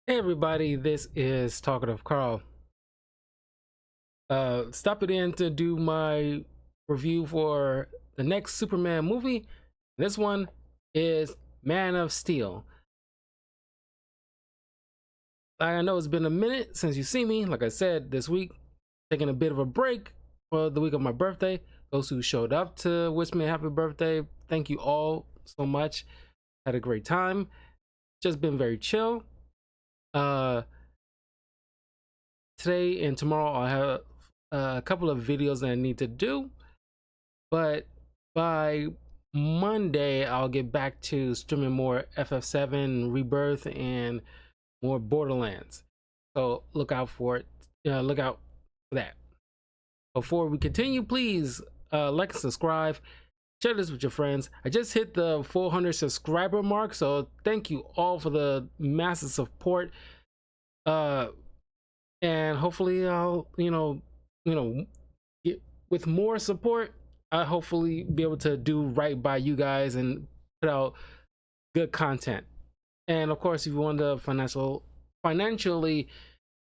Hey everybody, this is Talkative Carl. Stopping in to do my review for the next Superman movie. This one is Man of Steel. I know it's been a minute since you see me. Like I said, this week, taking a bit of a break for the week of my birthday. Those who showed up to wish me a happy birthday, thank you all so much. Had a great time. Just been very chill. Uh, Today and tomorrow I'll have a couple of videos that I need to do, but by Monday I'll get back to streaming more FF7 Rebirth and more Borderlands. So look out for it. Look out for that. Before we continue, please like and subscribe. Share this with your friends. I just hit the 400 subscriber mark, so thank you all for the massive support. And hopefully I'll get with more support. I hopefully be able to do right by you guys and put out good content. And of course, if you want to financially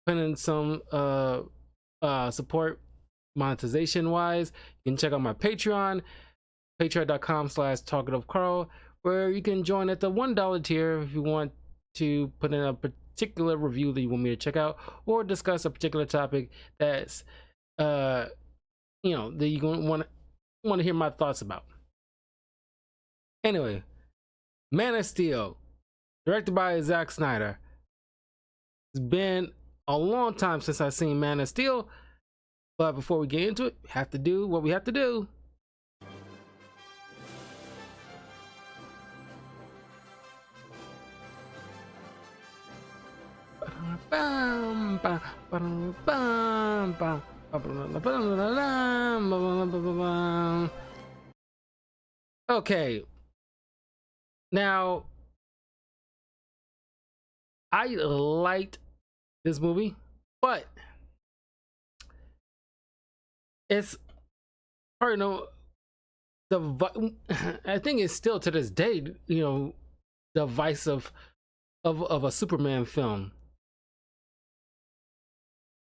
put in some support monetization wise, you can check out my Patreon, patreon.com/talkativecarl, where you can join at the $1 tier if you want to put in a particular review that you want me to check out or discuss a particular topic that's that you want to hear my thoughts about. Anyway, Man of Steel, directed by Zack Snyder. It's been a long time since I've seen Man of Steel, but before we get into it, we have to do what we have to do. Okay, now I liked this movie, but it's hard to know I think it's still to this day, the vice of a Superman film,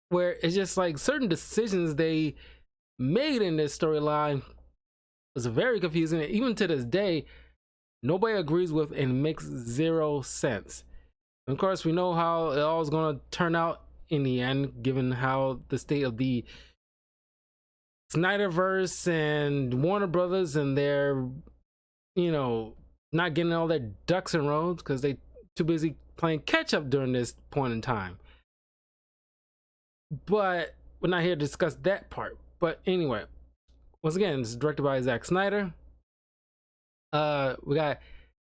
where it's just like certain decisions they made in this storyline was very confusing. Even to this day, nobody agrees with and makes zero sense. And of course, we know how it all is going to turn out in the end, given how the state of the Snyderverse and Warner Brothers and their, not getting all their ducks in rows because they too busy playing catch up during this point in time. But we're not here to discuss that part. But anyway, once again, it's directed by Zack Snyder. We got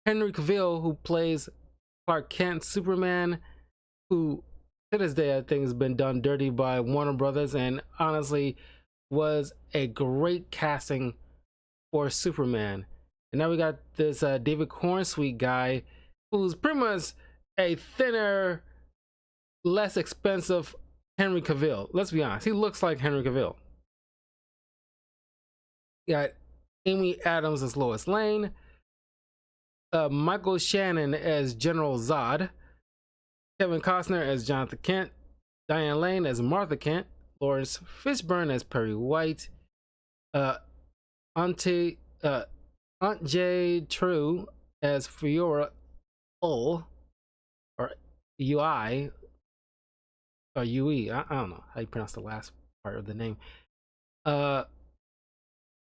Henry Cavill, who plays Clark Kent Superman, who to this day I think has been done dirty by Warner Brothers, and honestly was a great casting for Superman. And now we got this David Cornsweet guy, who's pretty much a thinner, less expensive Henry Cavill. Let's be honest, he looks like Henry Cavill. You got Amy Adams as Lois Lane, Michael Shannon as General Zod, Kevin Costner as Jonathan Kent, Diane Lane as Martha Kent, Lawrence Fishburne as Perry White, Aunt J. True as Fiora Ull, or UI, or UE. I don't know how you pronounce the last part of the name.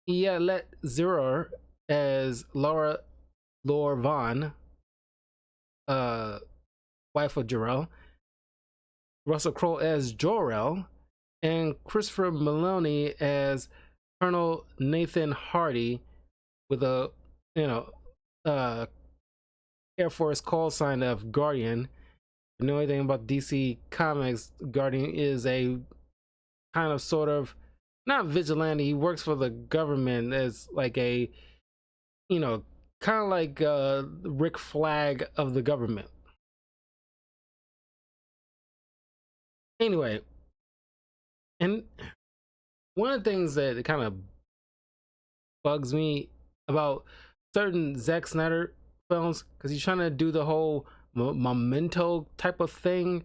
Let Zero as Laura Vaughn, wife of Jor-El, Russell Crowe as Jor-El, and Christopher Maloney as Colonel Nathan Hardy, with a Air Force call sign of Guardian. If you know anything about DC Comics, Guardian is a kind of sort of not vigilante. He works for the government as like a, kind of like Rick Flag of the government. Anyway, and one of the things that kind of bugs me about certain Zack Snyder films, because he's trying to do the whole memento type of thing,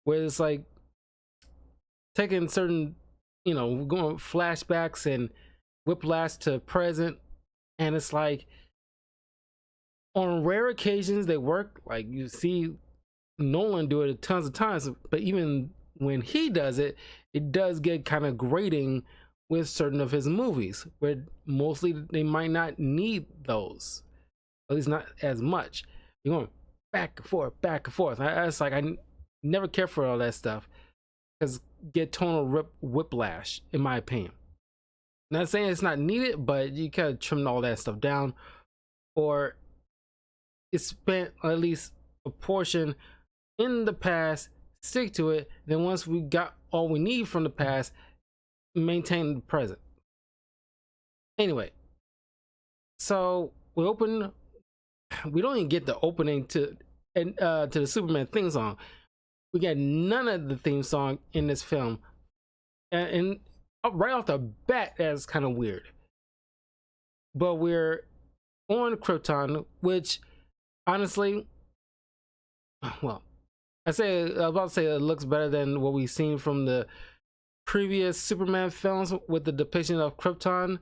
where it's like taking certain, going flashbacks and whiplash to present, and it's like on rare occasions they work. Like you see Nolan do it tons of times, but even when he does it, it does get kind of grating with certain of his movies, where mostly they might not need those, at least not as much. You're going back and forth, back and forth. It's like I never care for all that stuff because get tonal whiplash, in my opinion. Not saying it's not needed, but you kind of trim all that stuff down, or it's spent at least a portion in the past, stick to it. Then once we got all we need from the past, maintain the present. Anyway, so we open. We don't even get the opening to the Superman theme song. We get none of the theme song in this film, and right off the bat, that's kind of weird. But we're on Krypton, which honestly, well, I was about to say it looks better than what we've seen from the previous Superman films with the depiction of Krypton,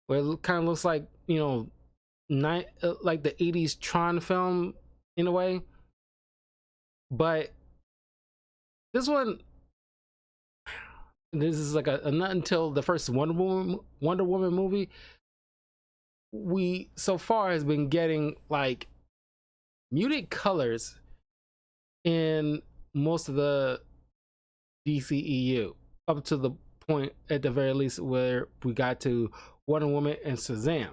where it kind of looks like, like the 80s Tron film in a way. But this one, this is like a not until the first Wonder Woman movie, we so far has been getting like muted colors in most of the DCEU, up to the point at the very least where we got to Wonder Woman and Shazam,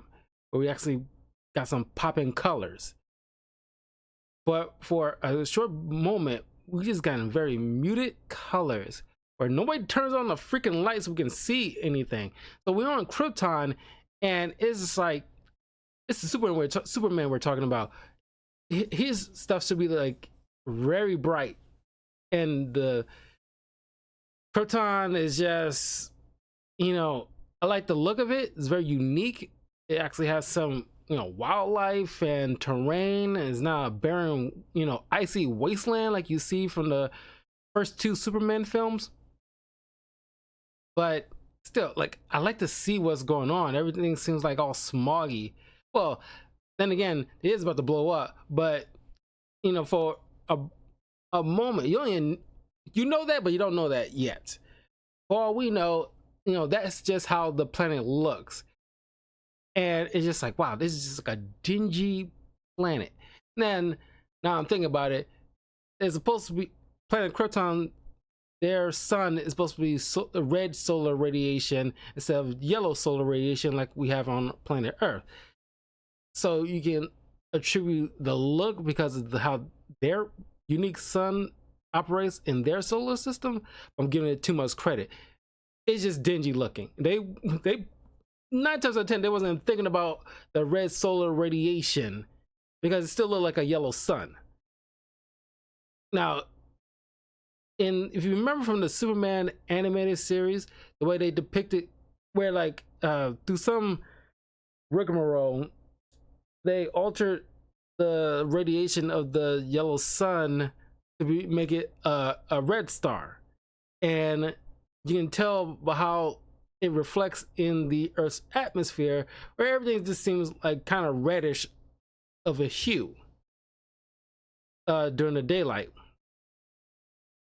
where we actually got some popping colors. But for a short moment, we just got very muted colors where nobody turns on the freaking lights so we can see anything. So we're on Krypton, and it's just like, it's the Superman we're talking about. His stuff should be like very bright, and the Krypton is just, I like the look of it. It's very unique. It actually has some, wildlife and terrain. It's not a barren, icy wasteland like you see from the first two Superman films. But still, like, I like to see what's going on. Everything seems like all smoggy. Well, then again, it is about to blow up. But, for a moment, you know that, but you don't know that yet. For all we know, that's just how the planet looks. And it's just like, wow, this is just like a dingy planet. Then, now I'm thinking about it, it's supposed to be planet Krypton. Their sun is supposed to be red solar radiation instead of yellow solar radiation like we have on planet Earth. So you can attribute the look because of how their unique sun operates in their solar system. I'm giving it too much credit. It's just dingy looking. They 9 times out of 10 they wasn't thinking about the red solar radiation because it still looked like a yellow sun. Now, if you remember from the Superman animated series, the way they depicted, where like through some rigmarole, they altered the radiation of the yellow sun to make it a red star, and you can tell by how it reflects in the Earth's atmosphere, where everything just seems like kind of reddish of a hue during the daylight.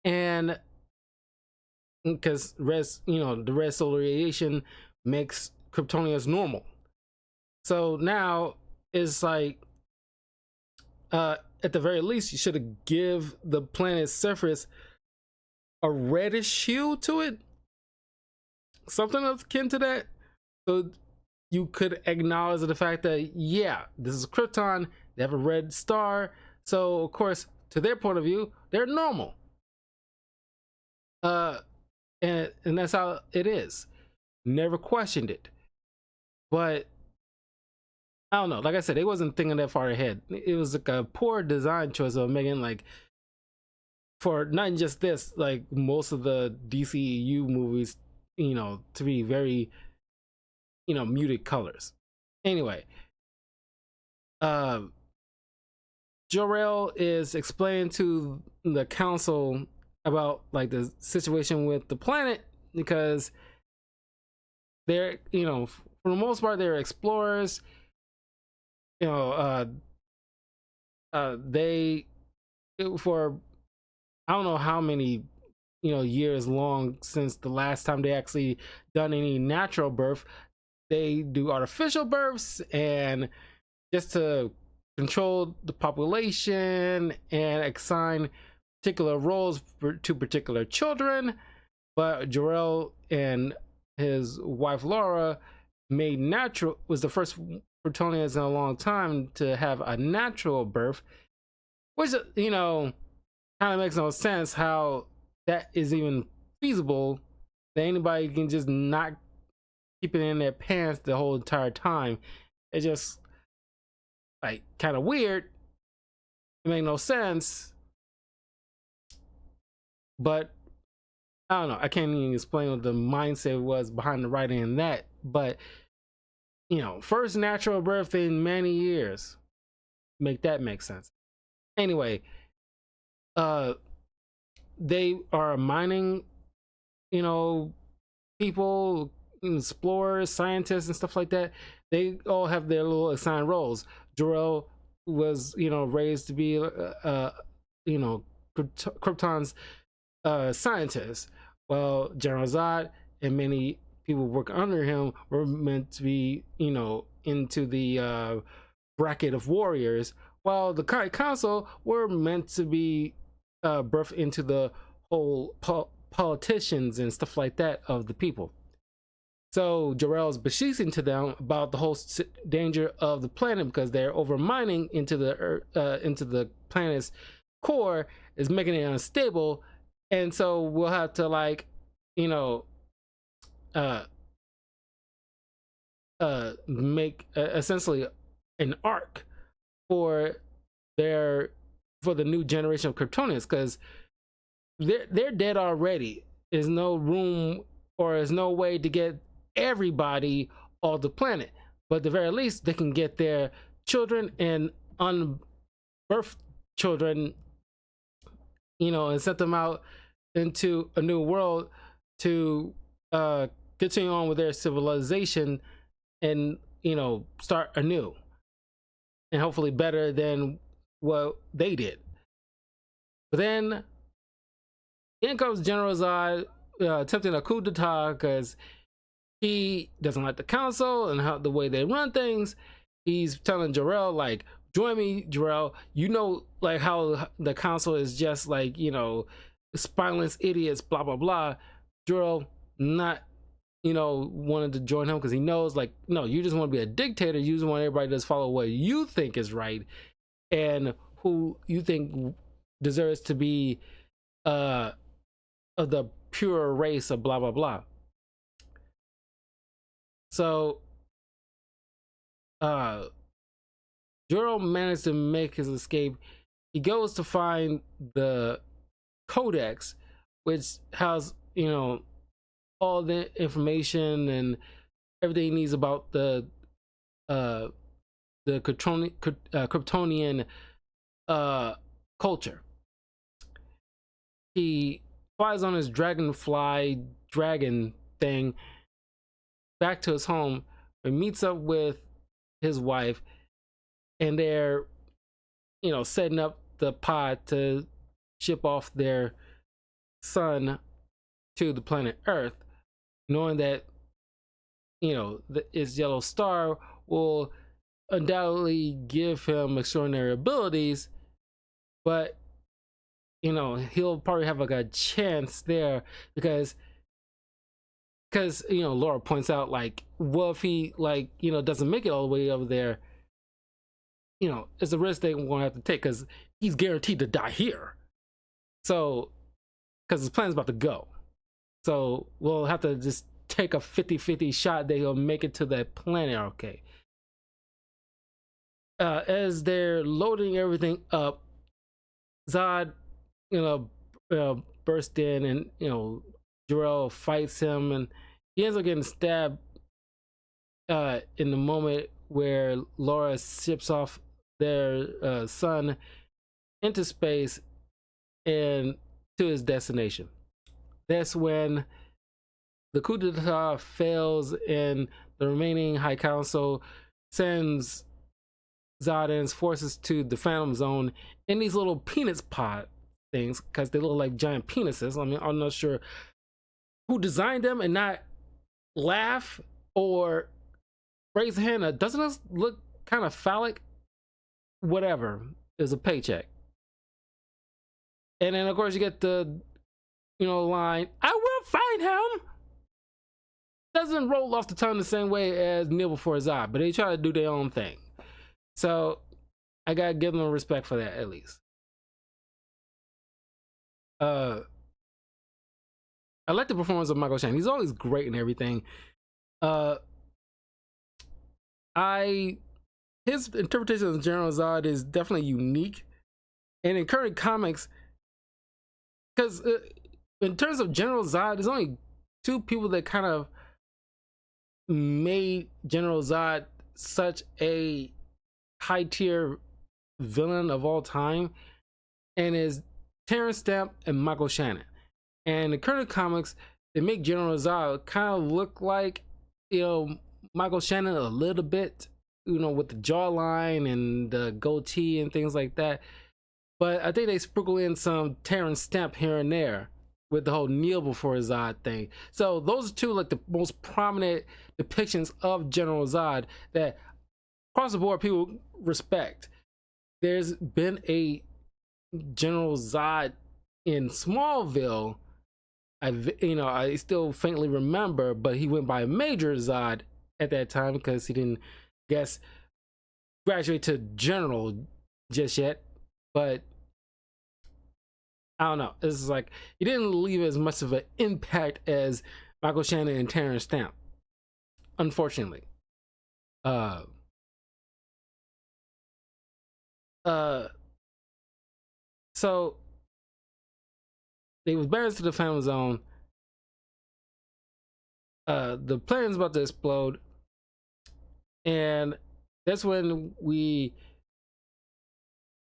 And because the red solar radiation makes Kryptonians normal. So now it's like, at the very least, you should give the planet's surface a reddish hue to it, something akin to that, so you could acknowledge the fact that, yeah, this is Krypton. They have a red star, so of course, to their point of view, they're normal. And that's how it is. Never questioned it. But I don't know. Like I said, they wasn't thinking that far ahead. It was like a poor design choice of making, like, for not just this, like most of the DCEU movies, to be very, muted colors. Anyway, Jor-El is explaining to the council about like the situation with the planet because they're, for the most part, they're explorers. You know, they for I don't know how many years long since the last time they actually done any natural birth. They do artificial births and just to control the population and assign particular roles to particular children. But Jor-El and his wife Laura made natural was the first Kryptonians in a long time to have a natural birth, which kind of makes no sense how that is even feasible. That anybody can just not keep it in their pants the whole entire time. It's just like kind of weird. It makes no sense. But I don't know. I can't even explain what the mindset was behind the writing in that. But first natural birth in many years. Make that make sense. Anyway, they are mining, people, explorers, scientists, and stuff like that. They all have their little assigned roles. Jor-El was, raised to be, Krypton's scientist, while General Zod and many people working under him were meant to be, into the bracket of warriors, while the council were meant to be birthed into the whole politicians and stuff like that of the people. So Jor-El's beseeching to them about the whole danger of the planet because they're over mining into the planet's core is making it unstable, and so we'll have to make essentially an arc for the new generation of Kryptonians because they're dead already. There's no room or there's no way to get everybody off the planet, but at the very least they can get their children and unbirthed children, and set them out into a new world to continue on with their civilization and start anew and hopefully better than what they did. But then in comes General Zod attempting a coup d'etat because he doesn't like the council and how the way they run things. He's telling Jor-El like, join me, Jor-El. Like how the council is just like spineless idiots, blah blah blah. Jor-El not wanted to join him because he knows like, no, you just want to be a dictator. You just want everybody to just follow what you think is right and who you think deserves to be of the pure race of blah blah blah. So Jor-El managed to make his escape. He goes to find the codex, which has all the information and everything he needs about the Kryptonian culture. He flies on his dragonfly dragon thing back to his home and meets up with his wife, and they're setting up the pod to ship off their son to the planet Earth, knowing that his yellow star will undoubtedly give him extraordinary abilities, but he'll probably have like a chance there because Laura points out like, what if he doesn't make it all the way over there? It's a risk they're gonna have to take because he's guaranteed to die here. So because his plan's about to go, so we'll have to just take a 50-50 shot that he'll make it to that planet. Okay. As they're loading everything up, Zod burst in, and Jor-El fights him, and he ends up getting stabbed in the moment where Laura ships off their son into space and to his destination. That's when the coup d'etat fails and the remaining High Council sends Zod and his forces to the Phantom Zone in these little peanuts pod things because they look like giant penises. I mean, I'm not sure who designed them and not laugh or raise a hand. Doesn't this look kind of phallic? Whatever. It's a paycheck. And then of course you get the line, "I will find him." Doesn't roll off the tongue the same way as Kneel Before Zod, but they try to do their own thing. So I gotta give them respect for that at least. I like the performance of Michael Shannon. He's always great and everything. His interpretation of General Zod is definitely unique, and in current comics, because in terms of General Zod, there's only two people that kind of made General Zod such a high tier villain of all time, and is Terrence Stamp and Michael Shannon. And in current comics, they make General Zod kind of look like Michael Shannon a little bit, with the jawline and the goatee and things like that. But I think they sprinkle in some Terrence Stamp here and there with the whole Kneel Before Zod thing. So those are two like the most prominent depictions of General Zod that across the board people respect. There's been a General Zod in Smallville. I still faintly remember, but he went by Major Zod at that time because he didn't graduate to General just yet. But I don't know. This is like he didn't leave as much of an impact as Michael Shannon and Terrence Stamp, unfortunately. So they was buried to the Phantom Zone. The plane's about to explode, and that's when we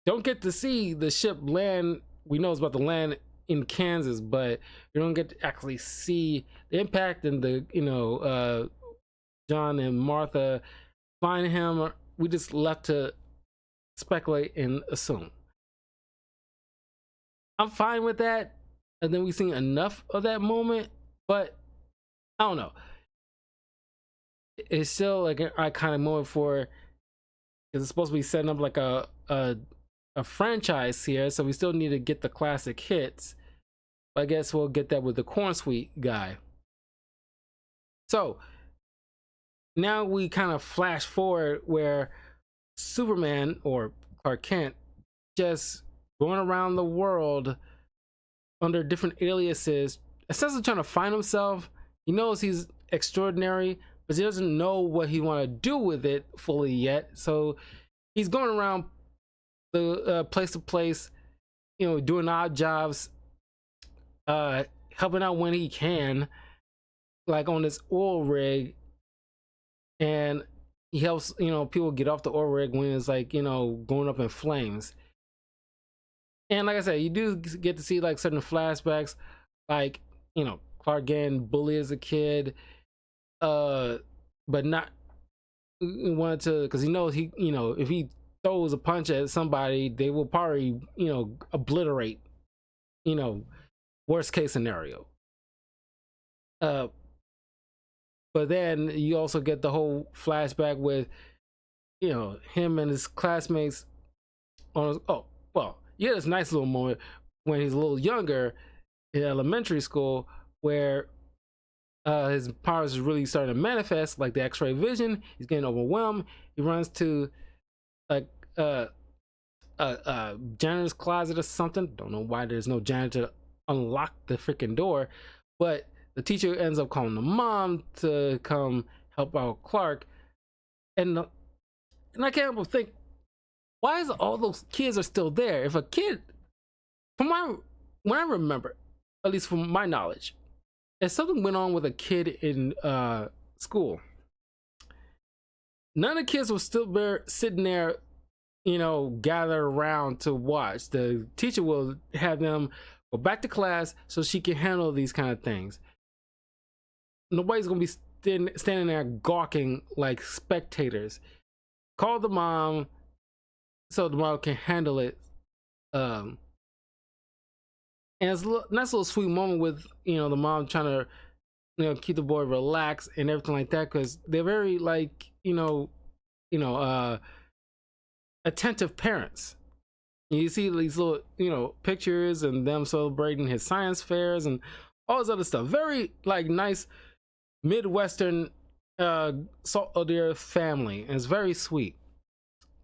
don't get to see the ship land. We know it's about to land in Kansas, but we don't get to actually see the impact and the John and Martha find him. We just left to speculate and assume. I'm fine with that. And then we've seen enough of that moment, but I don't know. It's still like an iconic moment because it's supposed to be setting up like a franchise here, so we still need to get the classic hits. But I guess we'll get that with the Corn Sweet guy. So now we kind of flash forward where Superman or Clark Kent just going around the world under different aliases, essentially trying to find himself. He knows he's extraordinary, but he doesn't know what he want to do with it fully yet. So he's going around the place to place, doing odd jobs, helping out when he can, like on this oil rig, and he helps people get off the oil rig when it's like going up in flames. And like I said, you do get to see like certain flashbacks, like Clark getting bullied as a kid, but not wanted to, because he knows if he throws a punch at somebody, they will probably obliterate, worst case scenario. But then you also get the whole flashback with him and his classmates yeah, this nice little moment when he's a little younger in elementary school where his powers is really starting to manifest, like the X-ray vision. He's getting overwhelmed. He runs to like janitor's closet or something. Don't know why there's no janitor to unlock the freaking door, but the teacher ends up calling the mom to come help out Clark, and I can't help but think, why is all those kids are still there? If a kid, when I remember, at least from my knowledge, if something went on with a kid in school, none of the kids were still there sitting there gather around to watch. The teacher will have them go back to class so she can handle these kind of things. Nobody's gonna be standing there gawking like spectators. Call the mom so the mom can handle it. And it's a nice little sweet moment with the mom trying to keep the boy relaxed and everything like that, because they're very like attentive parents. You see these little pictures and them celebrating his science fairs and all this other stuff. Very like nice Midwestern salt of the earth family, and it's very sweet.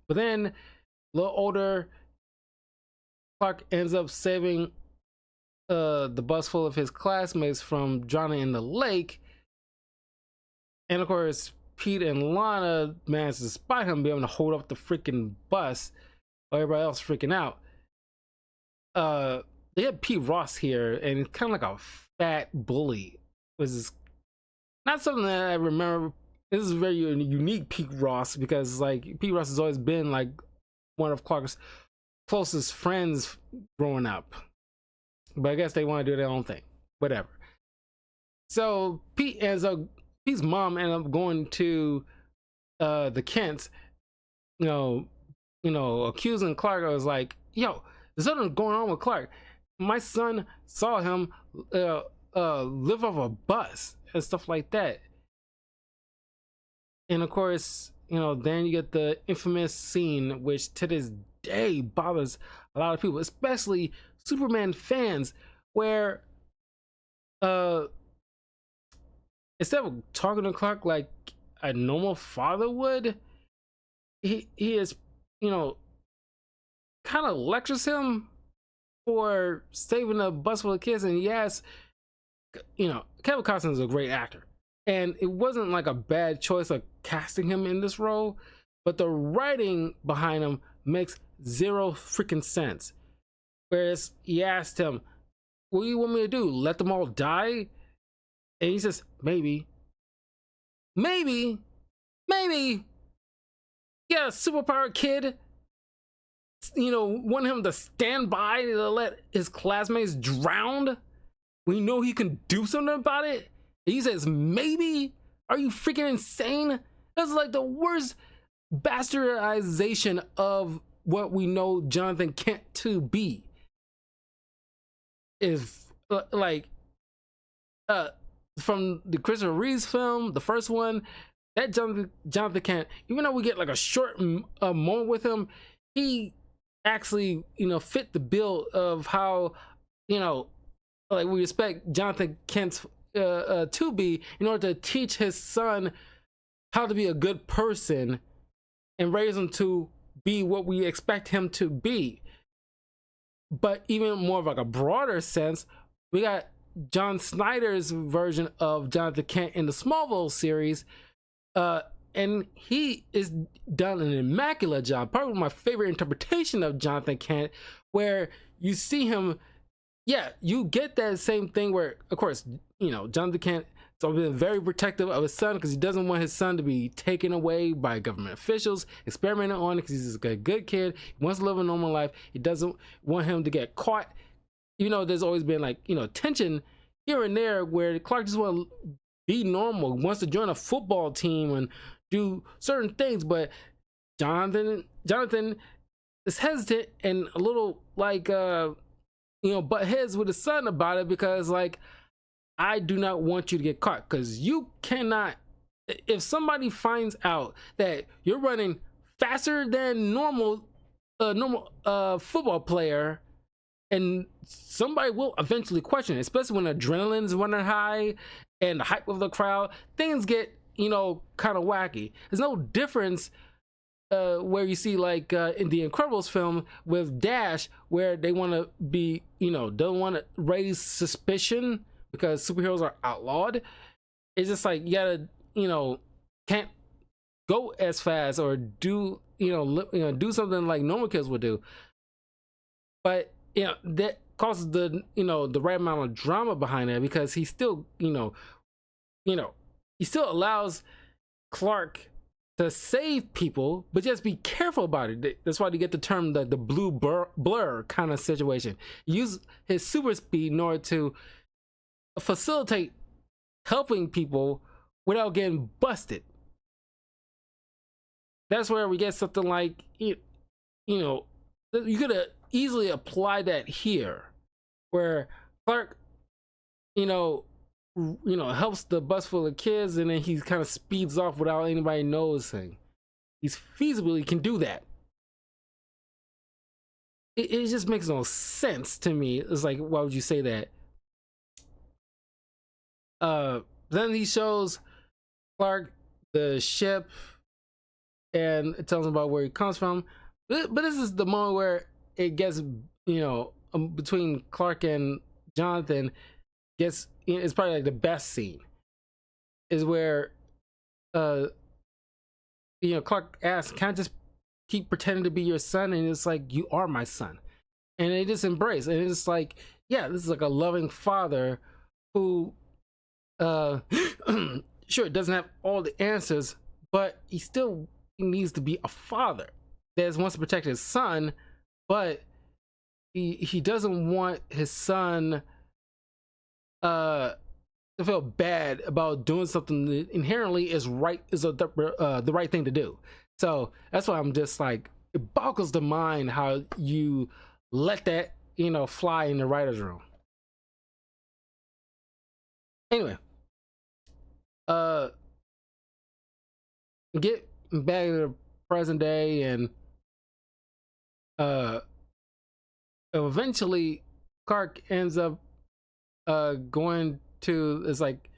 But then a little older, Clark ends up saving the bus full of his classmates from drowning in the lake, and of course Pete and Lana managed, despite him being able to hold up the freaking bus while everybody else freaking out. They had Pete Ross here, and he's kind of like a fat bully, which is not something that I remember. This is very unique Pete Ross, because like Pete Ross has always been like one of Clark's closest friends growing up, but I guess they want to do their own thing, whatever. So Pete's mom ended up going to the Kents, accusing Clark. I was like, yo, there's something going on with Clark. My son saw him live off a bus and stuff like that. And of course, then you get the infamous scene, which to this day bothers a lot of people, especially Superman fans, where instead of talking to Clark like a normal father would, he is kind of lectures him for saving a bus full of kids. And yes, Kevin Costner is a great actor, and it wasn't like a bad choice of casting him in this role, but the writing behind him makes zero freaking sense. Whereas he asked him, what do you want me to do, let them all die? And he says, maybe. Yeah, superpower kid, want him to stand by to let his classmates drown. We know he can do something about it. And he says, maybe? Are you freaking insane? That's like the worst bastardization of what we know Jonathan Kent to be. If like from the Christopher Reeves film, the first one, that Jonathan Kent, even though we get like a short moment with him, he actually fit the bill of how like we expect Jonathan Kent to be, in order to teach his son how to be a good person and raise him to be what we expect him to be. But even more of like a broader sense, we got John Snyder's version of Jonathan Kent in the Smallville series, and he is done an immaculate job. Probably my favorite interpretation of Jonathan Kent, where you see him, you get that same thing where, of course, Jonathan Kent has always been very protective of his son, because he doesn't want his son to be taken away by government officials, experimented on, because he's a good kid. He wants to live a normal life. He doesn't want him to get caught. There's always been like, tension here and there where Clark just want to be normal, wants to join a football team and do certain things, but Jonathan is hesitant and a little like butt heads with his son about it, because like, I do not want you to get caught, because you cannot, if somebody finds out that you're running faster than normal football player, and somebody will eventually question it, especially when adrenaline's running high and the hype of the crowd, things get kind of wacky. There's no difference where you see like in the Incredibles film with Dash, where they want to be don't want to raise suspicion because superheroes are outlawed. It's just like you gotta can't go as fast or do do something like normal kids would do. But that causes the the right amount of drama behind it, because he still he still allows Clark to save people, but just be careful about it. That's why you get the term the blue blur kind of situation. Use his super speed in order to facilitate helping people without getting busted. That's where we get something like, you know, you could easily apply that here, where Clark, helps the bus full of kids, and then he kind of speeds off without anybody noticing. He's feasibly can do that. It just makes no sense to me. It's like, why would you say that? Then he shows Clark the ship, and it tells him about where he comes from. But this is the moment where it gets, between Clark and Jonathan, it's probably like the best scene. Is where, Clark asks, "Can I just keep pretending to be your son?" And it's like, "You are my son," and they just embrace. And it's like, yeah, this is like a loving father who, sure, doesn't have all the answers, but he still needs to be a father that wants to protect his son, but he doesn't want his son to feel bad about doing something that inherently is the right thing to do. So that's why I'm just like, it boggles the mind how you let that fly in the writer's room. Anyway, get back to the present day, and eventually Clark ends up going to, it's like,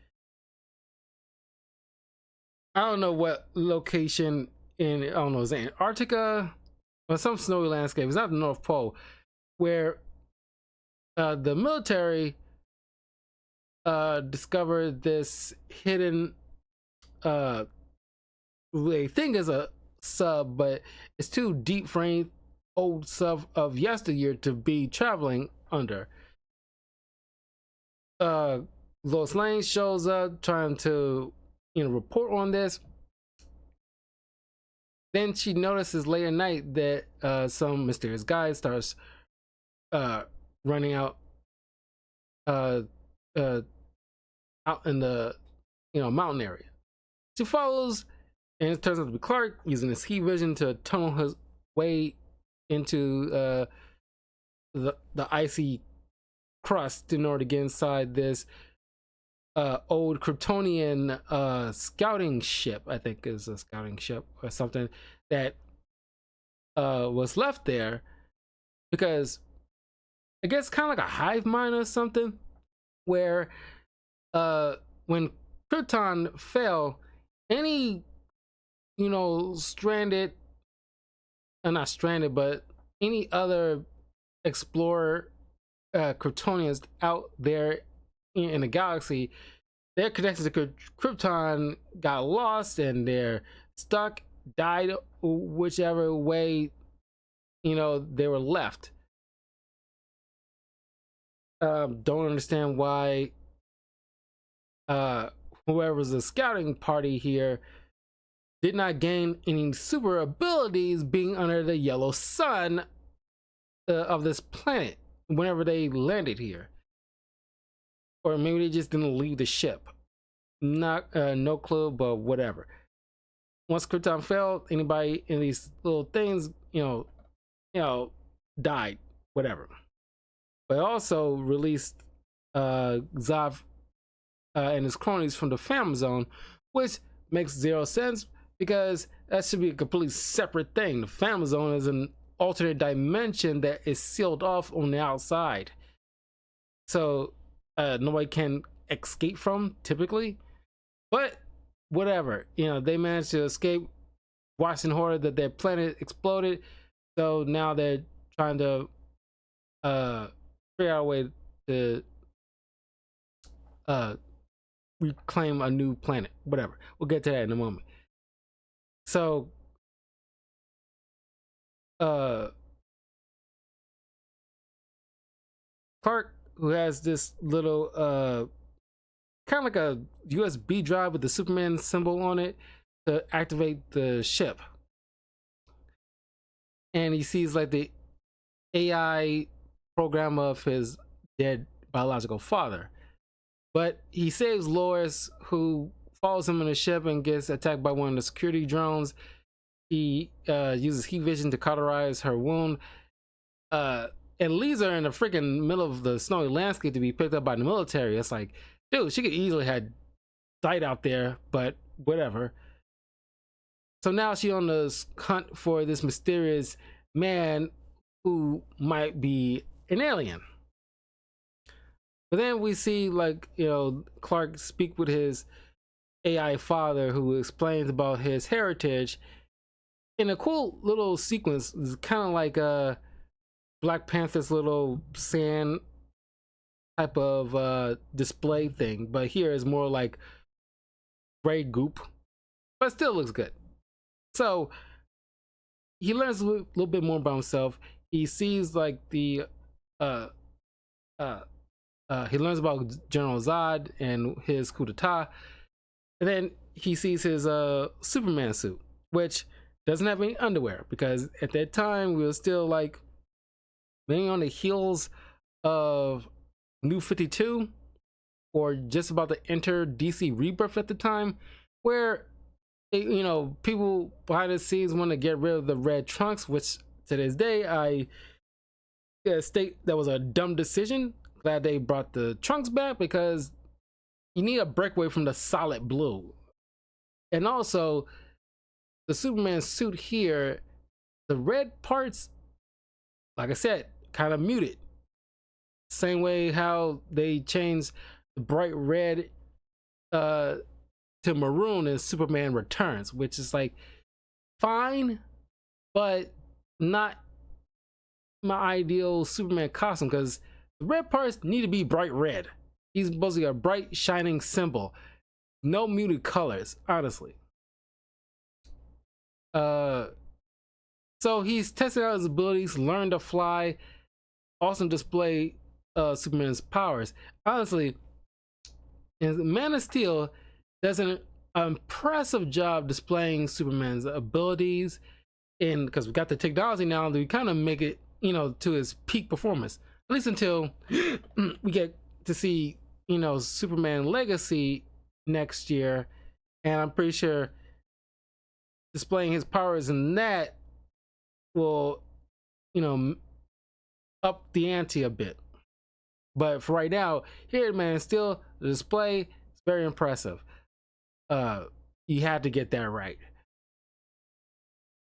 I don't know what location in, I don't know, is it Antarctica or some snowy landscape? It's not the North Pole, where the military discovered this hidden, they think is a sub, but it's too deep for any old sub of yesteryear to be traveling under. Lois Lane shows up trying to report on this. Then she notices late at night that some mysterious guy starts running out out in the mountain area. She follows, and it turns out to be Clark using his heat vision to tunnel his way into the icy crust in order to get inside this old Kryptonian scouting ship. I think is a scouting ship or something that was left there because I guess kind of like a hive mind or something, where when Krypton fell, any stranded, not stranded, but any other explorer Kryptonians out there in the galaxy, their connection to Krypton got lost and they're stuck, died, whichever way they were left. Don't understand why whoever's the scouting party here did not gain any super abilities being under the yellow sun of this planet whenever they landed here. Or maybe they just didn't leave the ship. Not no clue, but whatever. Once Krypton fell, anybody in these little things, died, whatever. But also released Xav and his cronies from the Family Zone, which makes zero sense because that should be a completely separate thing. The Family Zone is an alternate dimension that is sealed off on the outside, so nobody can escape from typically. But whatever, they managed to escape, watching horror that their planet exploded. So now they're trying to figure out a way to reclaim a new planet. Whatever, we'll get to that in a moment. So Clark, who has this little kind of like a USB drive with the Superman symbol on it, to activate the ship, and he sees like the AI program of his dead biological father. But he saves Lois, who follows him in the ship and gets attacked by one of the security drones. He uses heat vision to cauterize her wound, and leaves her in the freaking middle of the snowy landscape to be picked up by the military. It's like, dude, she could easily have died out there, but whatever. So now she's on the hunt for this mysterious man who might be an alien. But then we see, like, Clark speak with his AI father, who explains about his heritage in a cool little sequence. It's kind of like Black Panther's little sand type of display thing, but here is more like gray goop, but still looks good. So he learns a little bit more about himself. He sees like the he learns about General Zod and his coup d'etat, and then he sees his Superman suit, which doesn't have any underwear, because at that time we were still like being on the heels of New 52, or just about to enter DC Rebirth at the time, where people behind the scenes want to get rid of the red trunks, which to this day I state that was a dumb decision. Glad they brought the trunks back, because you need a breakaway from the solid blue. And also the Superman suit here, the red parts, like I said, kind of muted. Same way how they changed the bright red to maroon in Superman Returns, which is like fine, but not my ideal Superman costume, because the red parts need to be bright red. He's supposed to be a bright, shining symbol. No muted colors, honestly. So he's testing out his abilities, learn to fly, also display Superman's powers. Honestly, Man of Steel does an impressive job displaying Superman's abilities, and because we got the technology now, we kind of make it, to his peak performance. At least until we get to see, Superman Legacy next year, and I'm pretty sure displaying his powers in that will, up the ante a bit. But for right now, here, man, still the display is very impressive. You had to get that right.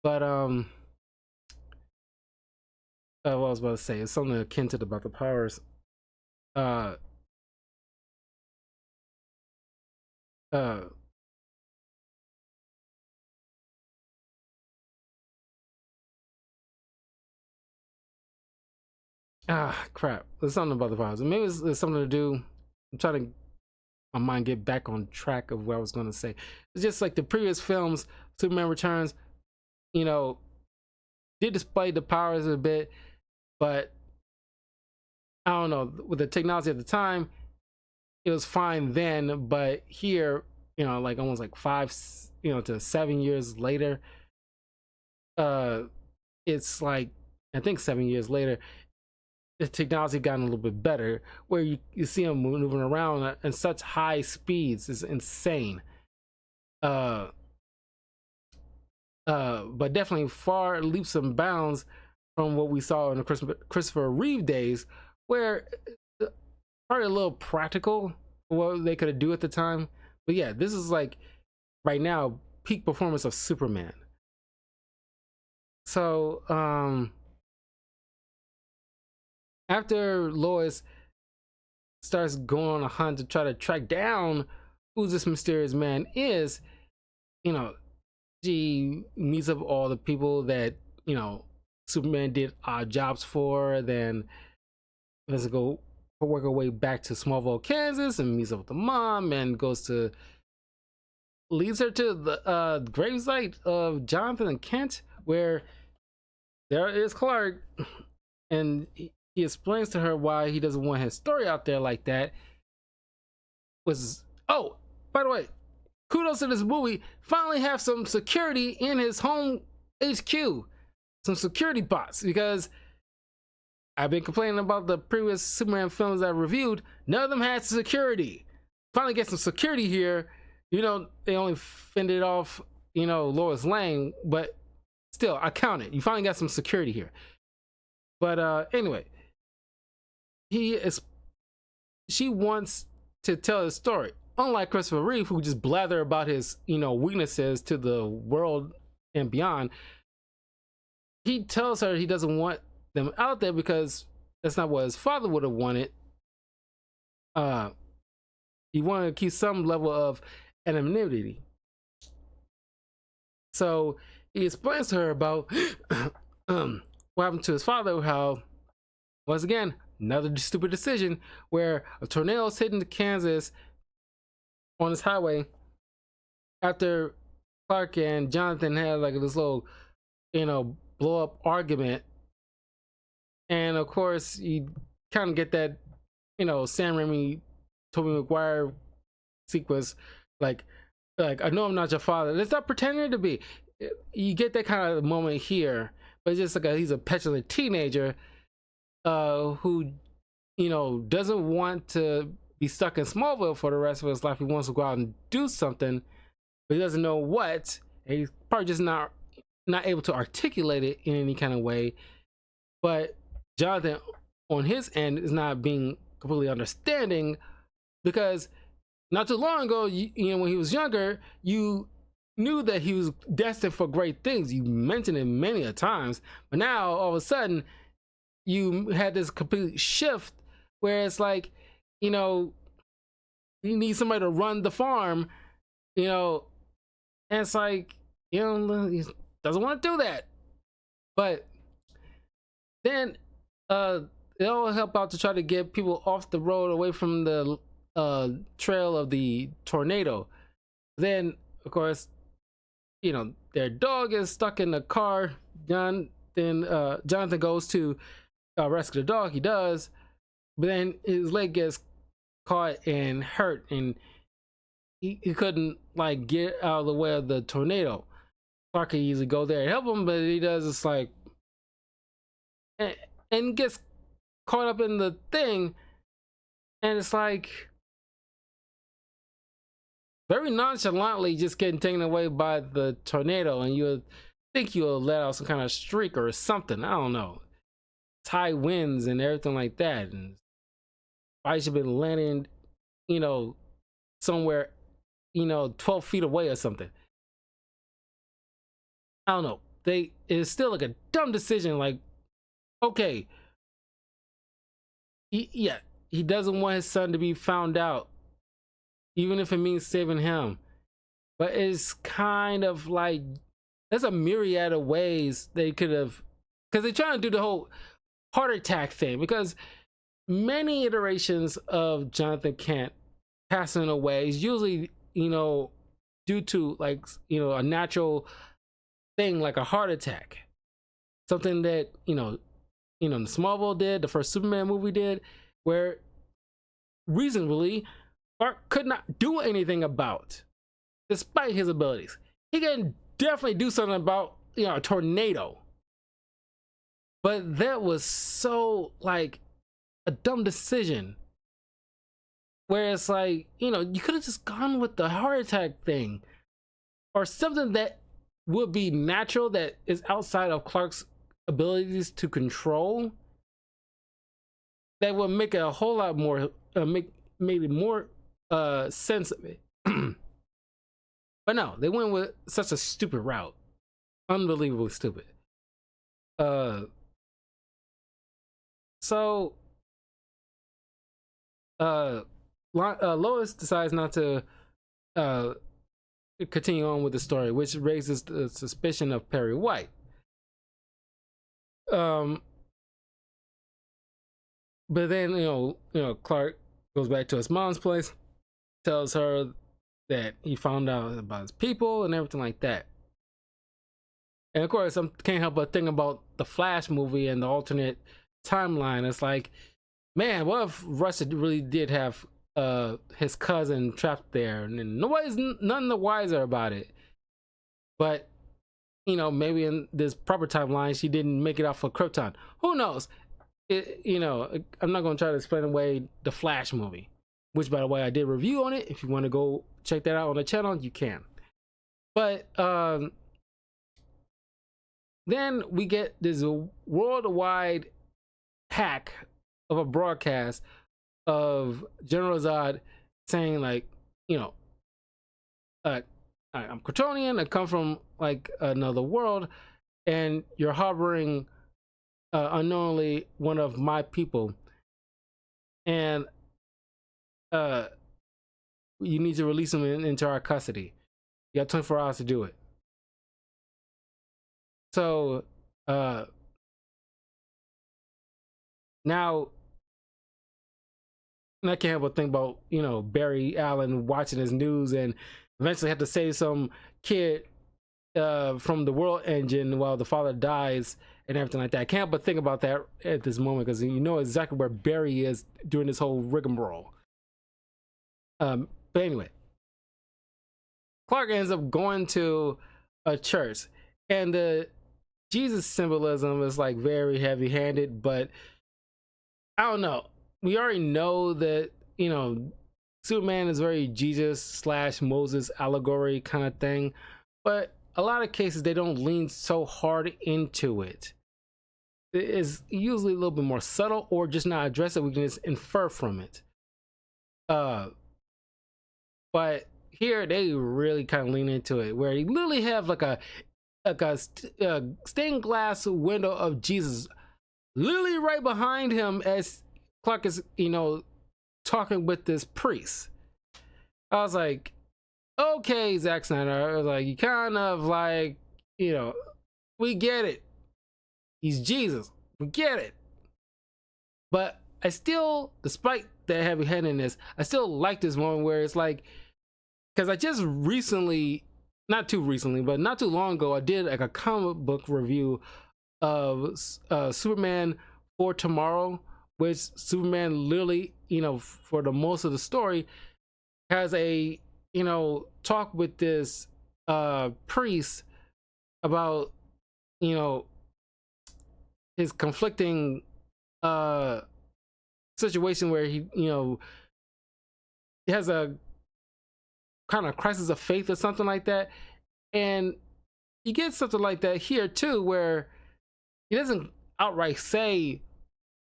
But what I was about to say, it's something akin to about the powers. Crap. There's something about the powers. Maybe it's something to do. I'm trying to my mind get back on track of what I was going to say. It's just like the previous films, Superman Returns, did display the powers a bit, but I don't know, with the technology at the time, it was fine then, but here, like almost like 5, to 7 years later, it's like, I think 7 years later, the technology gotten a little bit better, where you see them moving around at such high speeds is insane. But definitely far leaps and bounds from what we saw in the Christopher Reeve days, where probably a little practical for what they could do at the time. But yeah, this is like right now peak performance of Superman. So after Lois starts going on a hunt to try to track down who this mysterious man is, she meets up all the people that Superman did odd jobs for. Then let's go work our way back to Smallville, Kansas, and meets up with the mom, and leads her to the gravesite of Jonathan and Kent, where there is Clark, and he explains to her why he doesn't want his story out there like that. Oh, by the way, kudos to this movie, finally have some security in his home HQ, some security bots, because I've been complaining about the previous Superman films that I reviewed. None of them had security. Finally get some security here. You know, they only fended off, you know, Lois Lane, but still, I count it. You finally got some security here. But anyway, she wants to tell his story. Unlike Christopher Reeve, who just blather about his, you know, weaknesses to the world and beyond, he tells her he doesn't want them out there because that's not what his father would have wanted. He wanted to keep some level of anonymity. So he explains to her about what happened to his father, how, once again, another stupid decision where a tornado's hitting Kansas on this highway after Clark and Jonathan had like this little, you know, blow up argument. And of course, you kind of get that, you know, Sam Raimi, Tobey Maguire sequence, like I know I'm not your father. Let's not pretending to be. You get that kind of moment here, but it's just like he's a petulant teenager who, you know, doesn't want to be stuck in Smallville for the rest of his life. He wants to go out and do something, but he doesn't know what. And he's probably just not able to articulate it in any kind of way. But Jonathan, on his end, is not being completely understanding, because not too long ago, you know, when he was younger, you knew that he was destined for great things. You mentioned it many a times, but now all of a sudden, you had this complete shift where it's like, you know, you need somebody to run the farm, you know, and it's like, you know, he doesn't want to do that. But then they'll help out to try to get people off the road, away from the trail of the tornado. Then, of course, you know, their dog is stuck in the car. Jonathan goes to rescue the dog. He does, but then his leg gets caught and hurt, and he couldn't like get out of the way of the tornado. Clark can easily go there and help him, but he does. It's like, and gets caught up in the thing, and it's like very nonchalantly just getting taken away by the tornado, and you would think you'll let out some kind of streak or something. I don't know. It's high winds and everything like that, and I should have been landing, you know, somewhere, you know, 12 feet away or something. I don't know. It's still like a dumb decision. Like, okay, he doesn't want his son to be found out, even if it means saving him. But it's kind of like there's a myriad of ways they could have, because they're trying to do the whole heart attack thing, because many iterations of Jonathan Kent passing away is usually, you know, due to like, you know, a natural thing like a heart attack. Something that, you know, the Smallville did, the first Superman movie did, where reasonably Clark could not do anything about, despite his abilities. He can definitely do something about, you know, a tornado. But that was so like a dumb decision, where it's like, you know, you could have just gone with the heart attack thing, or something that would be natural, that is outside of Clark's abilities to control, that would make it a whole lot more maybe more sense of it. But no, they went with such a stupid route, unbelievably stupid. So Lois decides not to continue on with the story, which raises the suspicion of Perry White. But then, you know, Clark goes back to his mom's place, tells her that he found out about his people and everything like that. And of course, I can't help but think about the Flash movie and the alternate timeline. It's like, man, what if Russia really did have his cousin trapped there, and nobody's none the wiser about it. But you know, maybe in this proper timeline, she didn't make it out for Krypton. Who knows? You know, I'm not gonna try to explain away the Flash movie, which, by the way, I did review on it. If you want to go check that out on the channel, you can. But then we get this worldwide hack of a broadcast of General Zod saying, like, you know, I'm Kryptonian, I come from like another world, and you're harboring unknowingly one of my people, and you need to release him into our custody. You got 24 hours to do it. So now I can't help but think about, you know, Barry Allen watching his news and eventually have to save some kid from the World Engine while the father dies and everything like that. I can't help but think about that at this moment, because you know exactly where Barry is during this whole rigmarole. But anyway, Clark ends up going to a church, and the Jesus symbolism is like very heavy-handed, but I don't know. We already know that, you know, Superman is very Jesus slash Moses allegory kind of thing, but a lot of cases they don't lean so hard into it. It is usually a little bit more subtle, or just not address it. We can just infer from it. But here they really kind of lean into it, where you literally have like a stained glass window of Jesus literally right behind him as Clark is, you know, talking with this priest. I was like, okay, Zack Snyder. I was like, you kind of like, you know, we get it. He's Jesus. We get it. But I still, despite that heavy-handedness, I still like this moment where it's like, because I just recently, not too recently, but not too long ago, I did like a comic book review of Superman for Tomorrow, which Superman literally, you know, for the most of the story, has a, you know, talk with this priest about, you know, his conflicting situation where he, you know, he has a kind of crisis of faith or something like that. And you get something like that here too, where he doesn't outright say,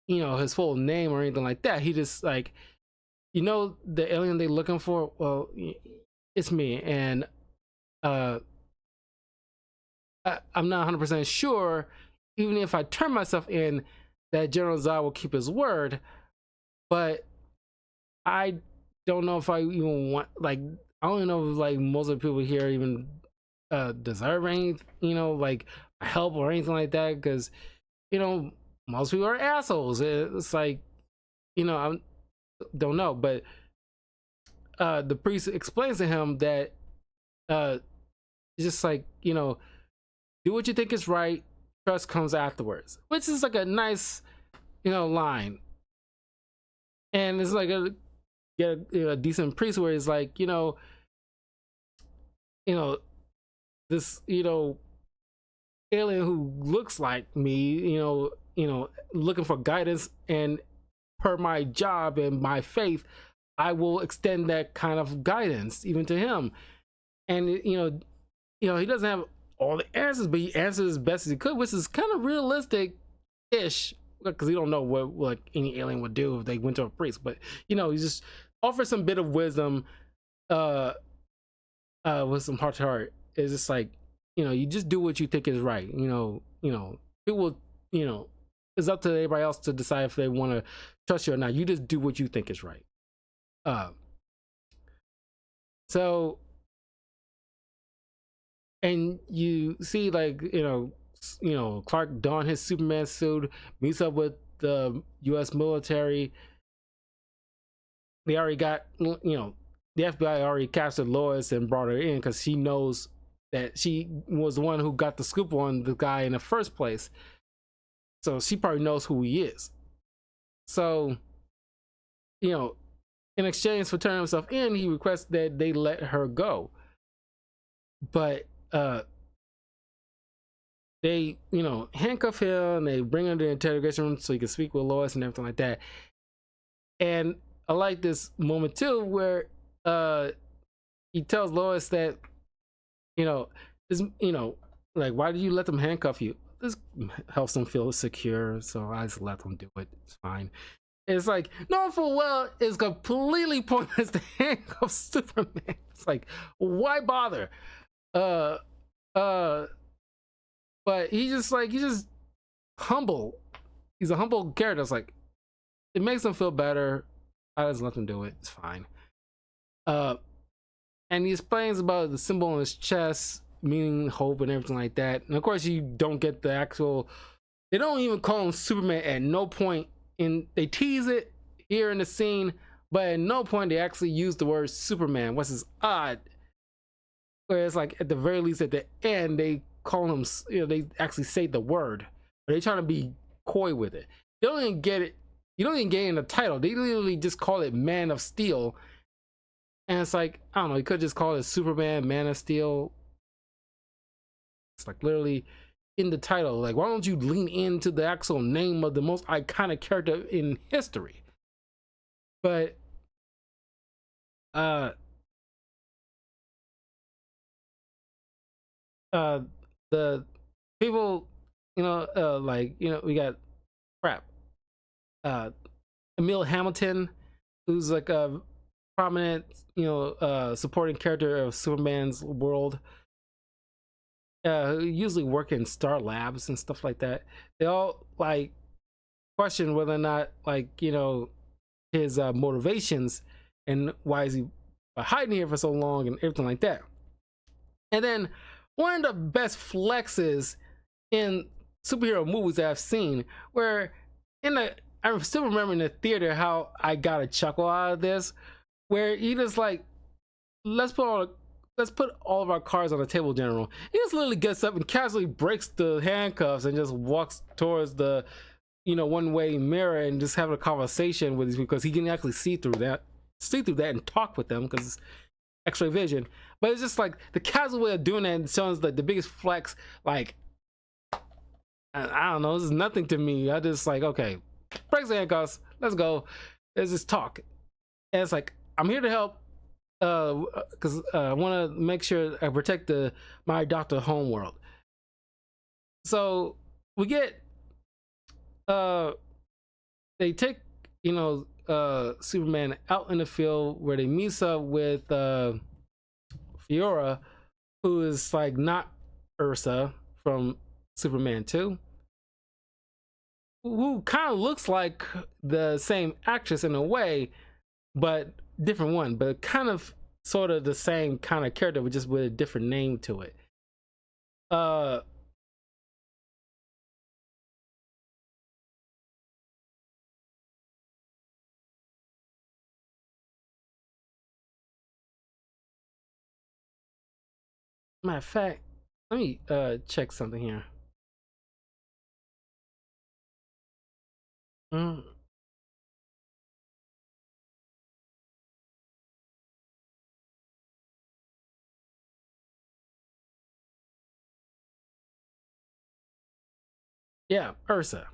you know, his full name or anything like that. He just like, you know, the alien they're looking for, well, it's me. And I'm not 100% sure, even if I turn myself in, that General Zod will keep his word. But I don't know if I even want, like, I don't know if like most of the people here even deserve any, you know, like help or anything like that, because, you know, most people are assholes. It's like, you know, I don't know, but the priest explains to him that it's just like, you know, do what you think is right, trust comes afterwards, which is like a nice, you know, line. And it's like a decent priest where he's like, you know, this, you know, alien who looks like me, you know, looking for guidance, and per my job and my faith, I will extend that kind of guidance even to him. And you know, he doesn't have all the answers, but he answers as best as he could, which is kind of realistic-ish, because you don't know what like any alien would do if they went to a priest. But you know, he just offers some bit of wisdom, with some heart to heart. It's just like, you know, you just do what you think is right. You know, it will, you know, it's up to everybody else to decide if they want to trust you or not. You just do what you think is right. So, and you see, like, you know, Clark don his Superman suit, meets up with the U.S. military. They already got, you know, the FBI already captured Lois and brought her in because she knows that she was the one who got the scoop on the guy in the first place. So she probably knows who he is. So, you know, in exchange for turning himself in, he requests that they let her go. But they, handcuff him and they bring him to the interrogation room so he can speak with Lois and everything like that. And I like this moment too where he tells Lois that, this, like, why did you let them handcuff you? This helps them feel secure, so I just let them do it. It's fine. It's like, knowing full well it's completely pointless to handcuff Superman. It's like, why bother? Uh, uh, but he's just humble. He's a humble character. It's like, it makes him feel better. I just let him do it. It's fine. And he explains about the symbol on his chest, meaning hope and everything like that. And of course, you don't get the actual. They don't even call him Superman at no point. They tease it here in the scene, but at no point they actually use the word Superman, which is odd. Whereas, like, at the very least, at the end, they call him. They actually say the word, but they're trying to be coy with it. They don't even get it. You don't even get it in the title. They literally just call it Man of Steel. And it's like, I don't know, you could just call it Superman, Man of Steel. It's like literally in the title. Like, why don't you lean into the actual name of the most iconic character in history? But the people, we got crap. Emil Hamilton, who's like a prominent, supporting character of Superman's world. Who usually work in Star Labs and stuff like that. They all like question whether or not, like, his motivations and why is he hiding here for so long and everything like that. And then one of the best flexes in superhero movies that I've seen, where I still remember in the theater how I got a chuckle out of this, where he just like, let's put all of our cards on the table, General. He just literally gets up and casually breaks the handcuffs and just walks towards the, one-way mirror and just having a conversation with these, because he can actually see through that and talk with them because it's X-ray vision. But it's just like the casual way of doing that, and sounds like the biggest flex. Like, I don't know, this is nothing to me. I just like, okay, breaks the handcuffs, let's go, let's just talk. And it's like, I'm here to help, because I want to make sure I protect my Doctor homeworld. So we get, they take, Superman out in the field where they meet up with Fiora, who is like not Ursa from Superman 2, who kind of looks like the same actress in a way, but different one, but kind of sort of the same kind of character, but just with a different name to it. Matter of fact, let me check something here. Mm. Yeah, Ursa.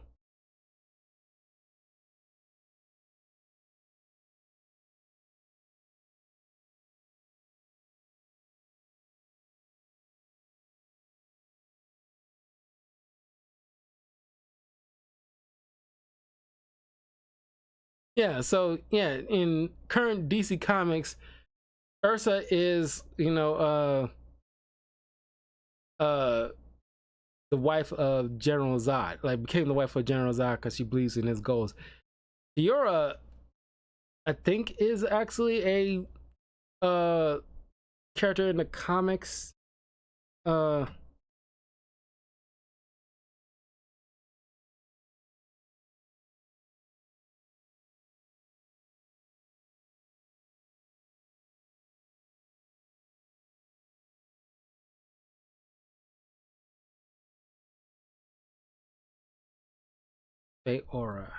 Yeah, so yeah, in current DC Comics, Ursa is, uh the wife of General Zod, like became the wife of General Zod because she believes in his goals. Fiora, I think, is actually a character in the comics. Uh Faora.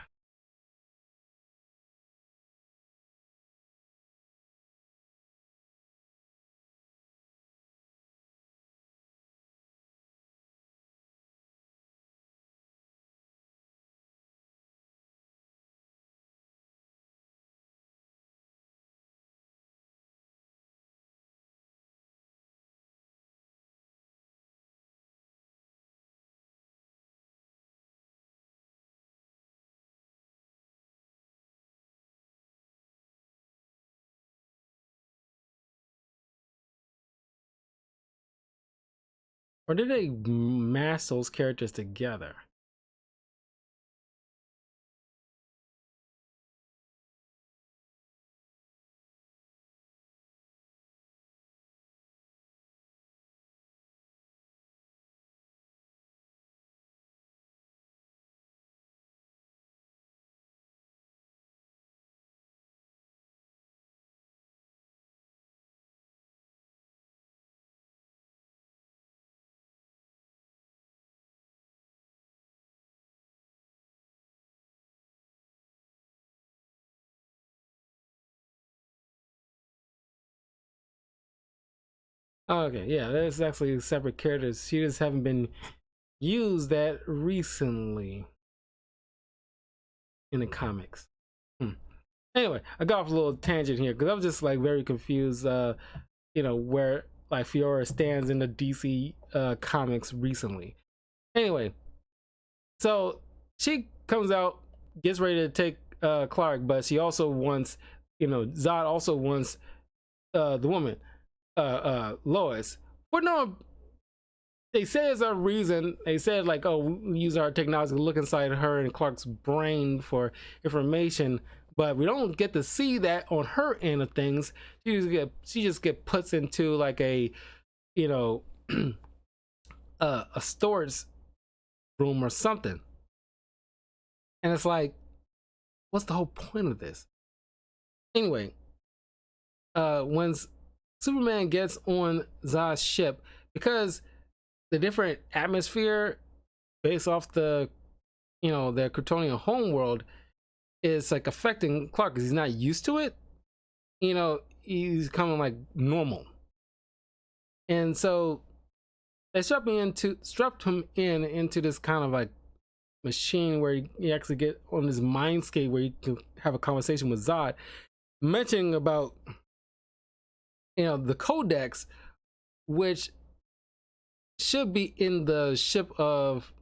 Or did they mash those characters together? Okay, yeah, there's actually separate characters. She just haven't been used that recently in the comics. Hmm. Anyway, I got off a little tangent here because I was just like very confused. Where like Fiora stands in the DC comics recently. Anyway, so she comes out, gets ready to take Clark, but she also wants, Zod also wants the woman, Lois. But no, they say it's a reason. They said like, oh, we use our technology to look inside her and Clark's brain for information, but we don't get to see that on her end of things. She just get puts into like a, you know, a storage room or something, and it's like, what's the whole point of this? Anyway, when Superman gets on Zod's ship, because the different atmosphere based off the the Kryptonian homeworld is like affecting Clark because he's not used to it. He's coming like normal, and so they strapped him into this kind of like machine where you actually get on this mindscape where you can have a conversation with Zod, mentioning about the codex, which should be in the ship of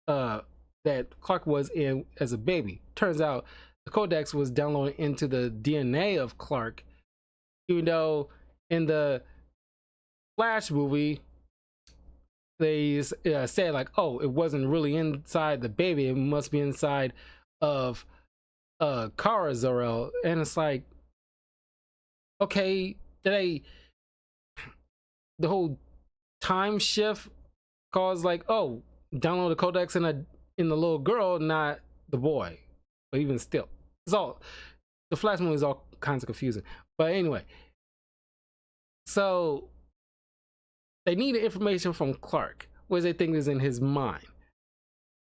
that Clark was in as a baby. Turns out the codex was downloaded into the DNA of Clark, even though in the Flash movie they said like, oh, it wasn't really inside the baby, it must be inside of Kara Zor-El. And it's like, okay, the whole time shift caused like, oh, download the codex in the little girl, not the boy. But even still, it's all, the Flash movie is all kinds of confusing. But anyway, so they needed information from Clark, which they think is in his mind.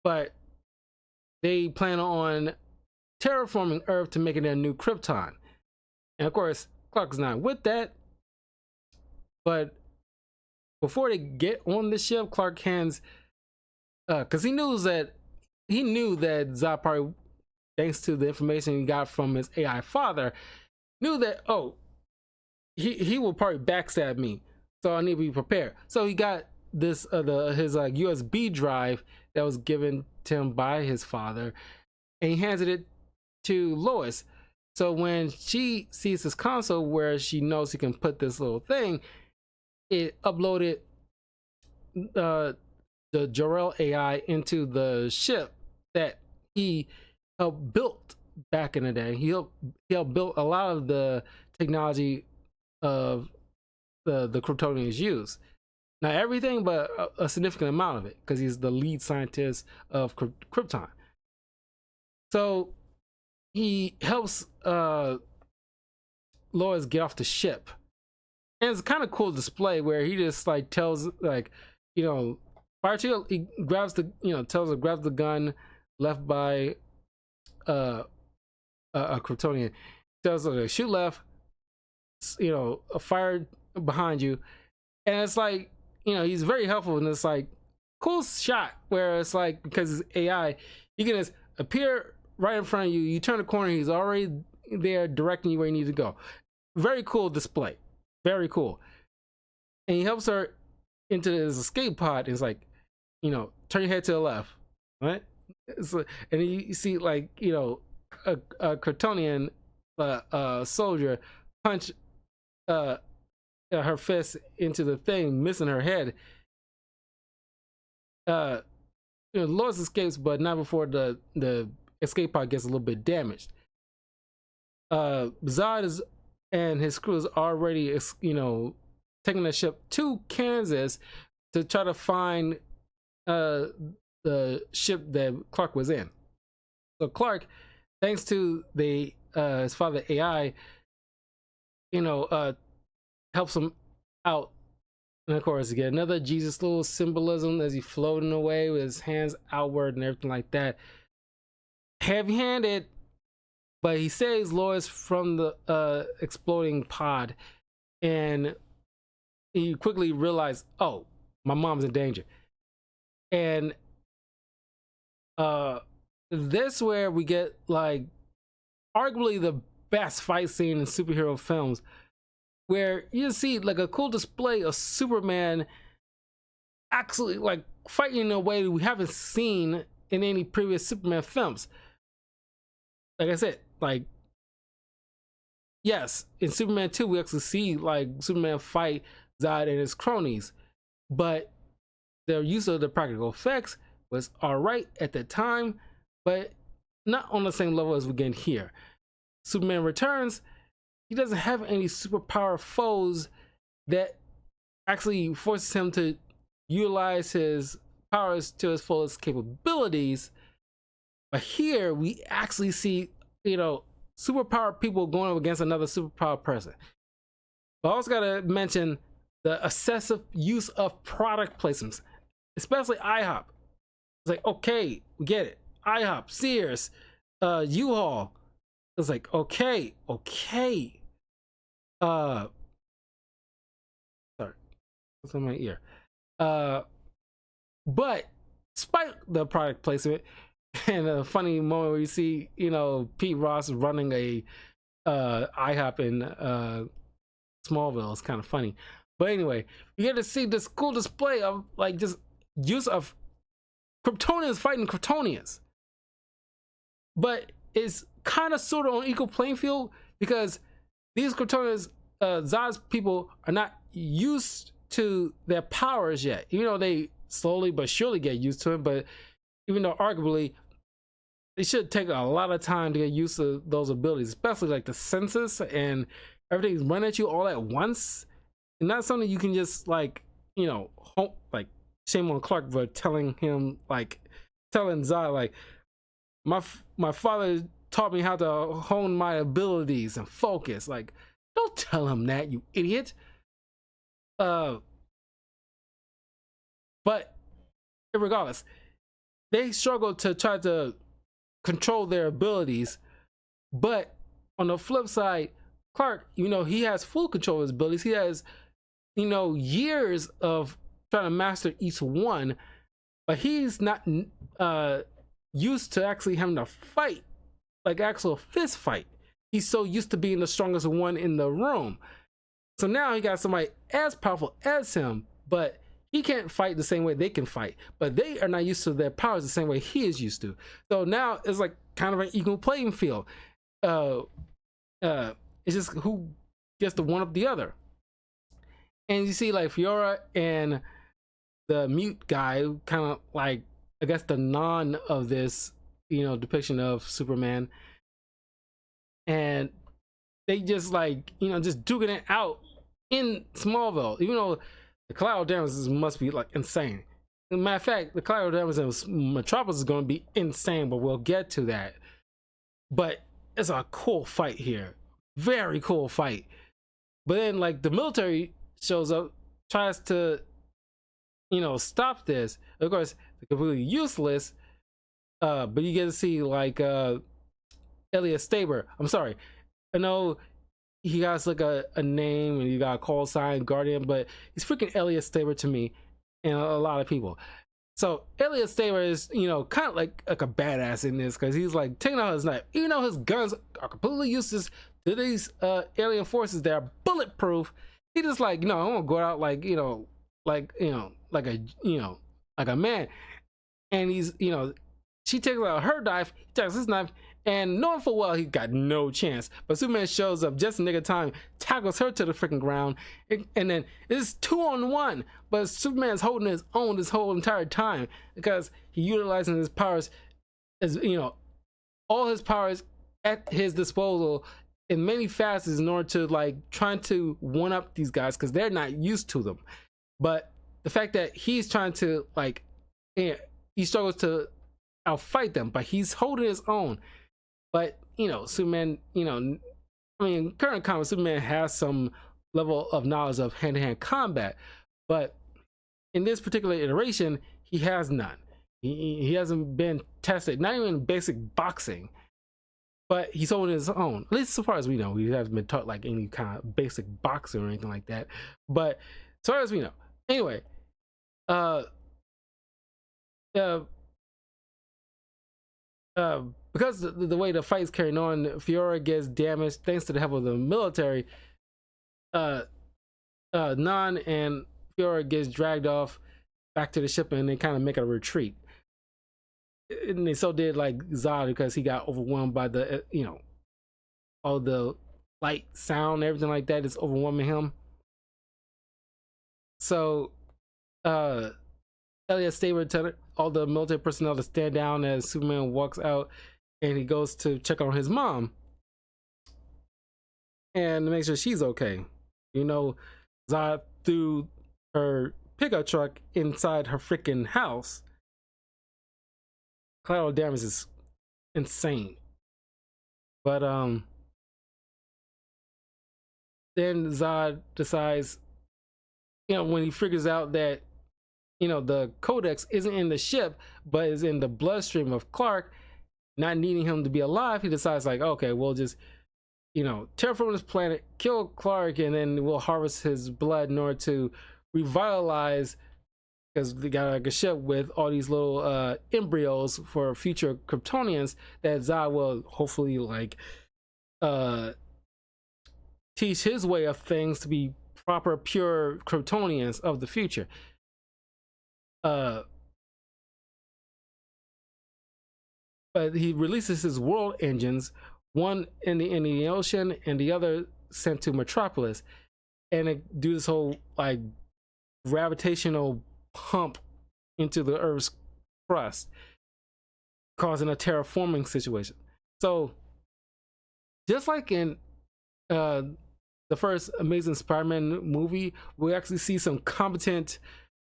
But they plan on terraforming Earth to make it a new Krypton. And of course, Clark's not with that. But before they get on the ship, Clark hands, because he knew that Zod probably, thanks to the information he got from his AI father, knew that, oh, he will probably backstab me, so I need to be prepared. So he got this his USB drive that was given to him by his father, and he handed it to Lois. So when she sees this console where she knows he can put this little thing, it uploaded the Jor-El AI into the ship that he helped built back in the day. He helped build a lot of the technology of the Kryptonians use. Not everything, but a significant amount of it, because he's the lead scientist of Krypton. So he helps Lois get off the ship, and it's kind of cool display where he just like tells like, fire chill. He grabs the tells her grab the gun left by a Kryptonian. Tells her to shoot left, a fire behind you, and it's like, he's very helpful, and it's like cool shot where it's like, because it's AI, he can just appear right in front of you. You turn the corner, he's already there directing you where you need to go. Very cool display, very cool. And he helps her into his escape pod. It's like, turn your head to the left, right? And you see like, a Kryptonian soldier punch her fist into the thing, missing her head. uh Lois escapes, but not before the escape pod gets a little bit damaged. Zod is and his crew is already taking the ship to Kansas to try to find the ship that Clark was in. So Clark, thanks to the his father AI, helps him out. And of course, you get another Jesus little symbolism as he's floating away with his hands outward and everything like that. Heavy-handed, but he saves Lois from the exploding pod, and he quickly realized, oh, my mom's in danger. And this where we get like arguably the best fight scene in superhero films, where you see like a cool display of Superman actually like fighting in a way we haven't seen in any previous Superman films. Like I said, like, yes, in Superman 2 we actually see like Superman fight Zod and his cronies, but their use of the practical effects was alright at the time, but not on the same level as we get here. Superman Returns, he doesn't have any superpower foes that actually forces him to utilize his powers to his fullest capabilities. But here we actually see, superpower people going up against another superpower person. But I also gotta mention the excessive use of product placements, especially IHOP. It's like, okay, we get it. IHOP, Sears, U-Haul. It's like, okay. Sorry, what's in my ear? But despite the product placement and a funny moment where you see, Pete Ross running a IHOP in Smallville, it's kind of funny. But anyway, we get to see this cool display of like just use of Kryptonians fighting Kryptonians. But it's kind of sort of on equal playing field because these Kryptonians, Zod's people, are not used to their powers yet. Even though they slowly but surely get used to it, but even though arguably it should take a lot of time to get used to those abilities, especially like the senses and everything's running at you all at once. And not something you can just like, like shame on Clark for telling Zod like, my father taught me how to hone my abilities and focus. Like, don't tell him that, you idiot. But regardless, they struggle to try to control their abilities. But on the flip side, Clark, he has full control of his abilities. He has, years of trying to master each one, but he's not used to actually having to fight, like actual fist fight. He's so used to being the strongest one in the room. So now he got somebody as powerful as him, but he can't fight the same way they can fight. But they are not used to their powers the same way he is used to. So now it's like kind of an equal playing field. It's just who gets to one up the other. And you see like Fiora and the mute guy, kind of like, I guess the non of this, depiction of Superman. And they just like, just duking it out in Smallville, even though the collateral damages must be like insane. As a matter of fact, the collateral damages in Metropolis is going to be insane, but we'll get to that. But it's a cool fight here. Very cool fight. But then like the military shows up, tries to, stop this. Of course, they're completely useless. But you get to see like Elliot Staber. I'm sorry, I know he got like a name and you got a call sign Guardian, but he's freaking Elliot Staber to me and a lot of people. So Elliot Staber is, kind of like a badass in this because he's like taking out his knife, even though his guns are completely useless to these alien forces that are bulletproof. He just like, I want to go out like, like a man. And he's, she takes out her knife, he takes his knife, And knowing full well he got no chance, but Superman shows up just in nick of time, tackles her to the freaking ground, and then it's 2-on-1. But Superman's holding his own this whole entire time because he utilizing his powers, as you know, all his powers at his disposal in many facets in order to like trying to one up these guys because they're not used to them. But the fact that he's trying to like, he struggles to outfight them, but he's holding his own. But you know, Superman, you know, I mean, current comics, Superman has some level of knowledge of hand-to-hand combat, but in this particular iteration, he has none. He hasn't been tested, not even basic boxing, but he's holding his own. At least so far as we know, he hasn't been taught like any kind of basic boxing or anything like that. But as far as we know, anyway, because the way the fight's carrying on, Fiora gets damaged thanks to the help of the military. Non and Fiora gets dragged off back to the ship, and they kind of make a retreat. And they so did like Zod because he got overwhelmed by the you know, all the light, sound, everything like that is overwhelming him. So Elliot Stabler telling all the military personnel to stand down as Superman walks out, and he goes to check on his mom and to make sure she's okay. You know, Zod threw her pickup truck inside her freaking house. Collateral damage is insane. But then Zod decides, you know, when he figures out that, you know, the codex isn't in the ship but is in the bloodstream of Clark, not needing him to be alive, he decides like, okay, we'll just, you know, terraform this planet, kill Clark, and then we'll harvest his blood in order to revitalize, because they got like a ship with all these little embryos for future Kryptonians that Zod will hopefully like teach his way of things to be proper, pure Kryptonians of the future. But he releases his world engines, one in the ocean and the other sent to Metropolis, and it do this whole like gravitational pump into the Earth's crust, causing a terraforming situation. So just like in the first Amazing Spider-Man movie, we actually see some competent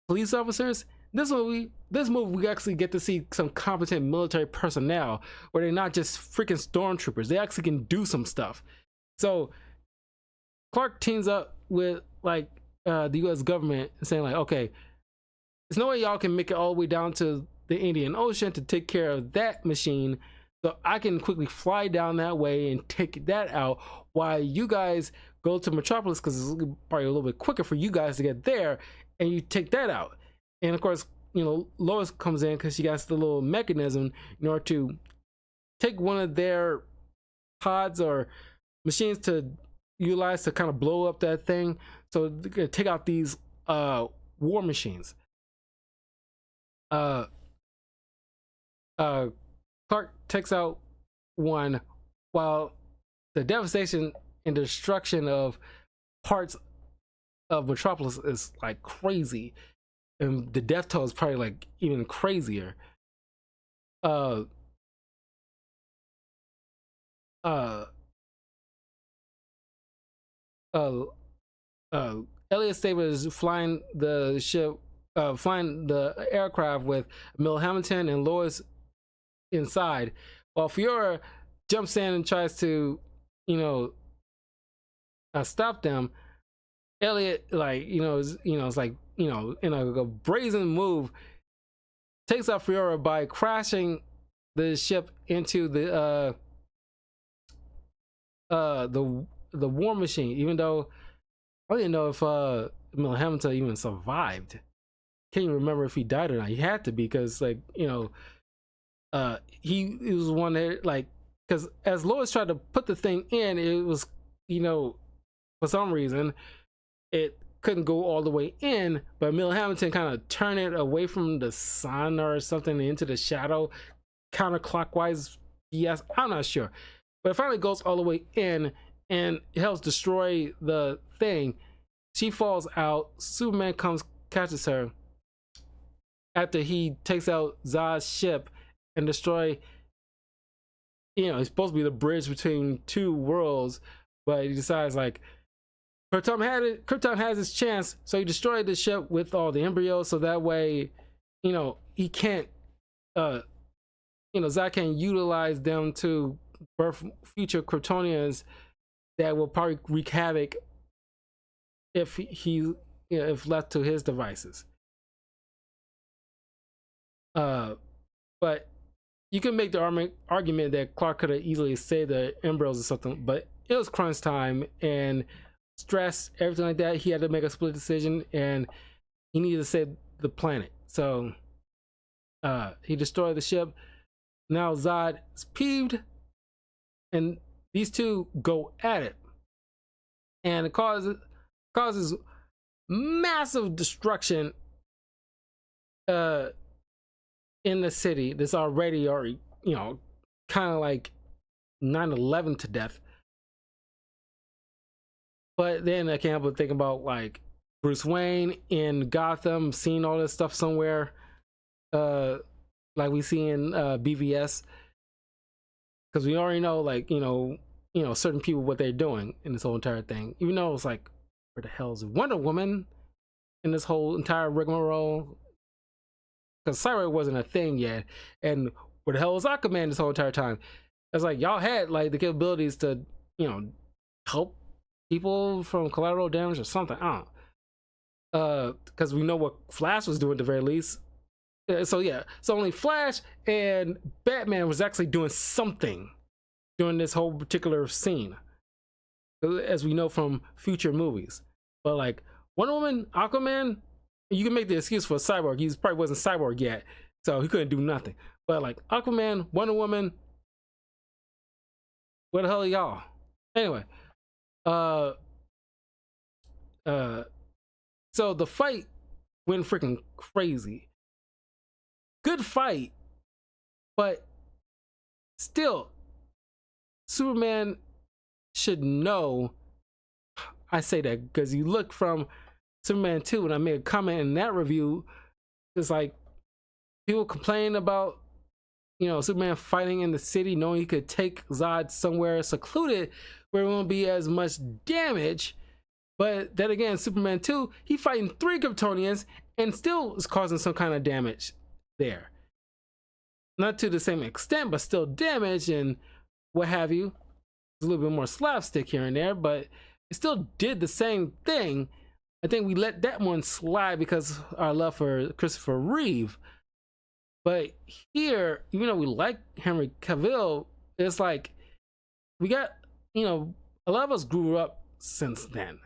police officers. This movie we actually get to see some competent military personnel, where they're not just freaking stormtroopers. They actually can do some stuff. So Clark teams up with like the U.S. government, saying like, okay, there's no way y'all can make it all the way down to the Indian Ocean to take care of that machine, so I can quickly fly down that way and take that out while you guys go to Metropolis, because it's probably a little bit quicker for you guys to get there, and you take that out. And of course, you know, Lois comes in because she got the little mechanism in order to take one of their pods or machines to utilize to kind of blow up that thing. So they're gonna take out these war machines. Clark takes out one, while the devastation and destruction of parts of Metropolis is like crazy, and the death toll is probably like even crazier. Elliot Stabler is flying the ship, flying the aircraft with Mill Hamilton and Lois inside, while Fiora jumps in and tries to, you know, stop them. Elliot, like, it's like, in a brazen move, takes out Fiora by crashing the ship into the war machine, even though I didn't know if Mill Hamilton even survived. Can't even remember if he died or not. He had to be, because like, he was one that, like, because as Lois tried to put the thing in, it was, for some reason it couldn't go all the way in, but Mill Hamilton kind of turned it away from the sun or something into the shadow, counterclockwise Yes, I'm not sure, but it finally goes all the way in and it helps destroy the thing. She falls out. Superman comes, catches her after he takes out Zod's ship and destroy. It's supposed to be the bridge between two worlds, but he decides like Krypton has his chance, so he destroyed the ship with all the embryos, so that way, he can't, Zod can utilize them to birth future Kryptonians that will probably wreak havoc if if left to his devices. But you can make the argument that Clark could have easily saved the embryos or something, but it was crunch time and stress, everything like that. He had to make a split decision, and he needed to save the planet. So he destroyed the ship. Now Zod is peeved, and these two go at it, and it causes massive destruction in the city that's already kind of like 9/11 to death. But then I can't help but think about like Bruce Wayne in Gotham, seeing all this stuff somewhere, like we see in BVS, because we already know, like, certain people what they're doing in this whole entire thing. Even though it's like, where the hell is Wonder Woman in this whole entire rigmarole? Because Cyborg wasn't a thing yet, and where the hell was Aquaman this whole entire time? It's like y'all had like the capabilities to, help people from collateral damage or something. I don't. Because we know what Flash was doing at the very least. So only Flash and Batman was actually doing something during this whole particular scene, as we know from future movies. But like Wonder Woman, Aquaman, you can make the excuse for Cyborg. He probably wasn't Cyborg yet, so he couldn't do nothing. But like Aquaman, Wonder Woman, where the hell are y'all? Anyway, so the fight went freaking crazy. Good fight, but still, Superman should know. I say that because you look from Superman 2, and I made a comment in that review. It's like people complain about Superman fighting in the city, knowing he could take Zod somewhere secluded where it won't be as much damage. But then again, Superman 2, he fighting 3 Kryptonians and still is causing some kind of damage there. Not to the same extent, but still damage and what have you. There's a little bit more slapstick here and there, but it still did the same thing. I think we let that one slide because of our love for Christopher Reeve. But here, even though we like Henry Cavill, it's like we got, a lot of us grew up since then.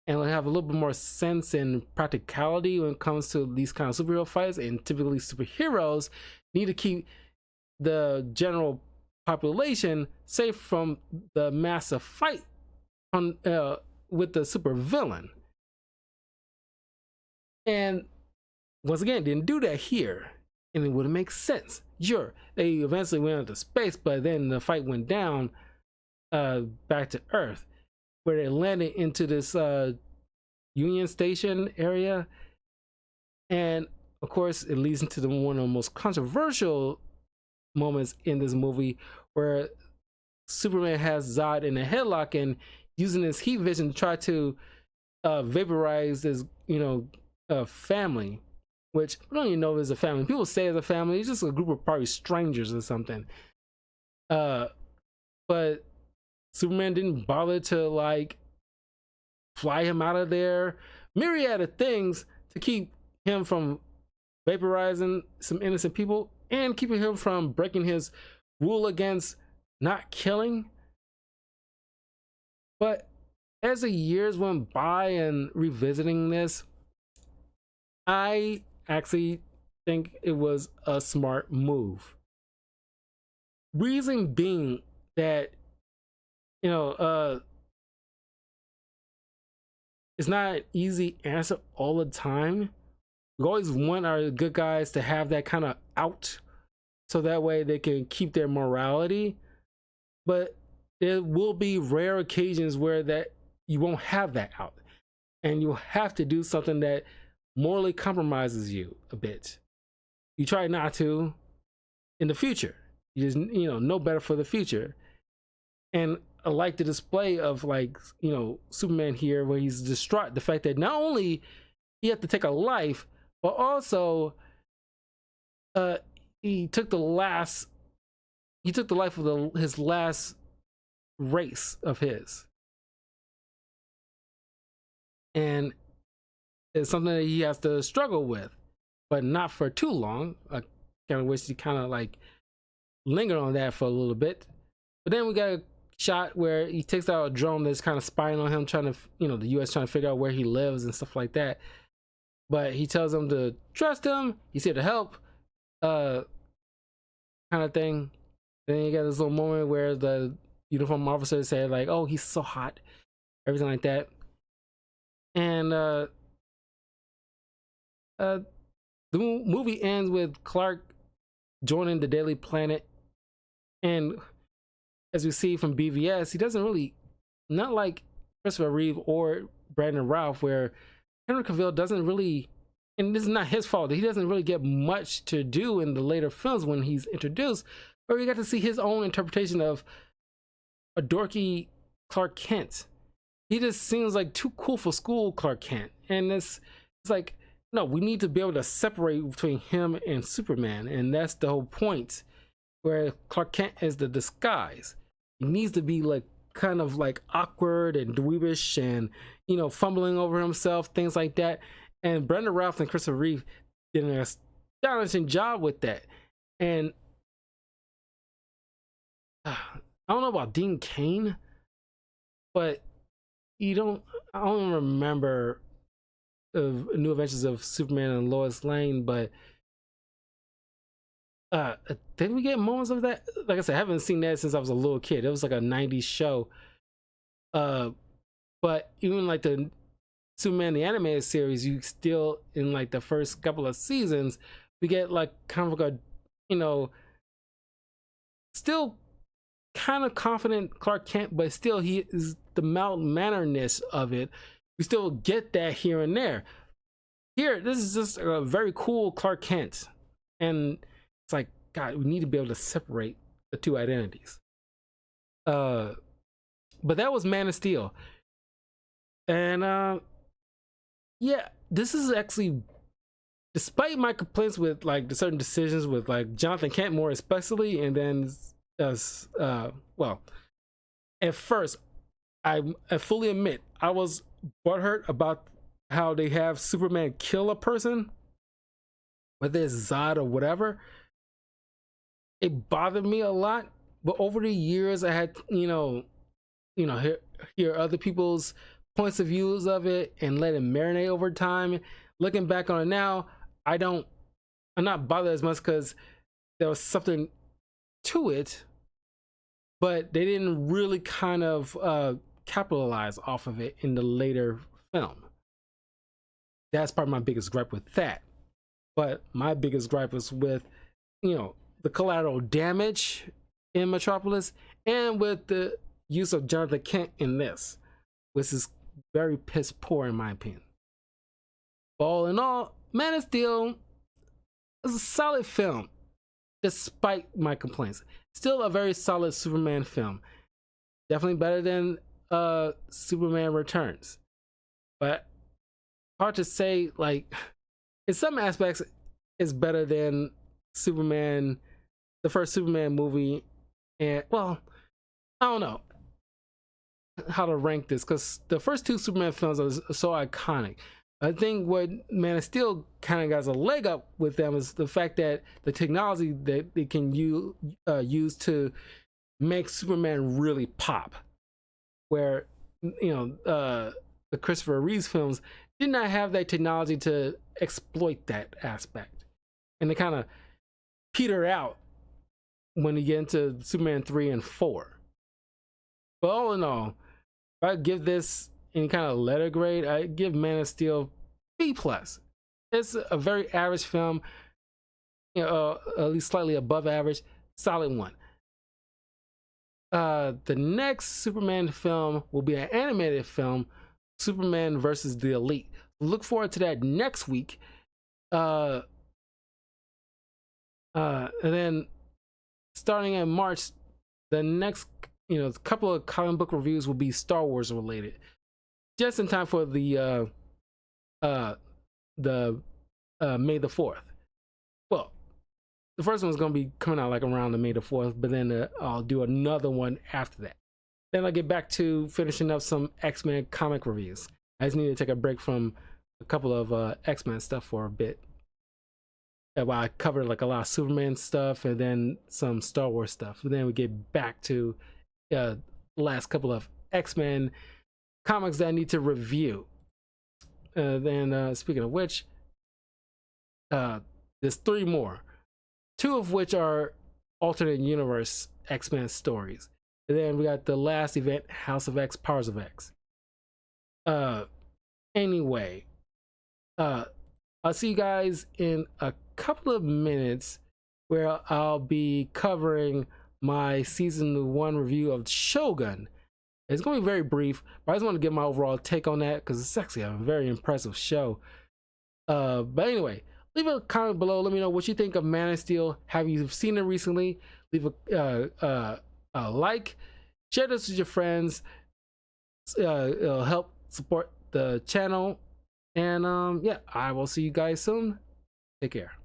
And we have a little bit more sense and practicality when it comes to these kind of superhero fights. And typically superheroes need to keep the general population safe from the massive fight with the super villain. And once again, didn't do that here. And it wouldn't make sense. Sure, they eventually went into space, but then the fight went down back to Earth, where they landed into this Union Station area. And of course, it leads into one of the most controversial moments in this movie, where Superman has Zod in a headlock and using his heat vision to try to vaporize his, family, which we don't even know if it's a family. People say it's a family. It's just a group of probably strangers or something. But Superman didn't bother to like fly him out of there. Myriad of things to keep him from vaporizing some innocent people and keeping him from breaking his rule against not killing. But as the years went by and revisiting this, I actually think it was a smart move. Reason being that, it's not an easy answer all the time. We always want our good guys to have that kind of out so that way they can keep their morality. But there will be rare occasions where that you won't have that out, and you'll have to do something that morally compromises you a bit. You try not to in the future. You just, know better for the future. And I like the display of, like, Superman here, where he's distraught the fact that not only he had to take a life, but also he took the life of his last race of his, and it's something that he has to struggle with, but not for too long. I kind of wish he kind of like lingered on that for a little bit. But then we got a shot where he takes out a drone that's kind of spying on him, trying to, the US trying to figure out where he lives and stuff like that. But he tells him to trust him, he's here to help, kind of thing. Then you got this little moment where the uniform officer said, like, oh, he's so hot, everything like that. And the movie ends with Clark joining the Daily Planet, and as we see from BVS, he doesn't really, not like Christopher Reeve or Brandon Routh, where Henry Cavill doesn't really, and this is not his fault, he doesn't really get much to do in the later films when he's introduced, but we got to see his own interpretation of a dorky Clark Kent. He just seems like too cool for school Clark Kent, and it's like, no, we need to be able to separate between him and Superman, and that's the whole point, where Clark Kent is the disguise. He needs to be like kind of like awkward and dweebish and, fumbling over himself, things like that. And Brandon Routh and Christopher Reeve did an astonishing job with that. And I don't know about Dean Cain, but I don't remember of New Adventures of Superman and Lois Lane, but did we get moments of that? Like I said, I haven't seen that since I was a little kid. It was like a 90s show. But even like the Superman the animated series, you still, in like the first couple of seasons, we get like kind of like a, still kind of confident Clark Kent, but still he is the mild manneredness of it. We still get that here and there. Here, this is just a very cool Clark Kent, and it's like, God, we need to be able to separate the two identities. But that was Man of Steel, and yeah, this is actually, despite my complaints with like the certain decisions with like Jonathan Kent more especially, and then well, at first I fully admit I was butthurt about how they have Superman kill a person, whether it's Zod or whatever. It bothered me a lot, but over the years I had hear other people's points of views of it and let it marinate over time. Looking back on it now, I'm not bothered as much because there was something to it, but they didn't really kind of capitalize off of it in the later film. That's probably my biggest gripe with that. But my biggest gripe was with, the collateral damage in Metropolis, and with the use of Jonathan Kent in this, which is very piss poor in my opinion. But all in all, Man of Steel is a solid film, despite my complaints. Still a very solid Superman film. Definitely better than Superman Returns. But hard to say, like, in some aspects, it's better than Superman, the first Superman movie. And, well, I don't know how to rank this, because the first two Superman films are so iconic. I think what Man of Steel kind of got a leg up with them is the fact that the technology that they can use to make Superman really pop, where the Christopher Reeves films did not have that technology to exploit that aspect, and they kind of peter out when you get into Superman 3 and 4. But all in all, if I give this any kind of letter grade, I give Man of Steel B+. It's a very average film. at least slightly above average, solid one. The next Superman film will be an animated film, Superman versus the Elite. Look forward to that next week. And then starting in March, the next couple of comic book reviews will be Star Wars related, just in time for the May the 4th. Well, the first one's gonna be coming out like around the May the 4th, but then I'll do another one after that. Then I'll get back to finishing up some X-Men comic reviews. I just need to take a break from a couple of X-Men stuff for a bit. While I covered like a lot of Superman stuff and then some Star Wars stuff. But then we get back to the last couple of X-Men comics that I need to review. Then speaking of which, there's 3 more. 2 of which are alternate universe X-Men stories. And then we got the last event, House of X, Powers of X. Anyway, I'll see you guys in a couple of minutes where I'll be covering my season 1 review of Shogun. It's going to be very brief, but I just want to get my overall take on that because it's actually a very impressive show. But anyway, leave a comment below. Let me know what you think of Man of Steel. Have you seen it recently? Leave a like. Share this with your friends. It'll help support the channel. And yeah, I will see you guys soon. Take care.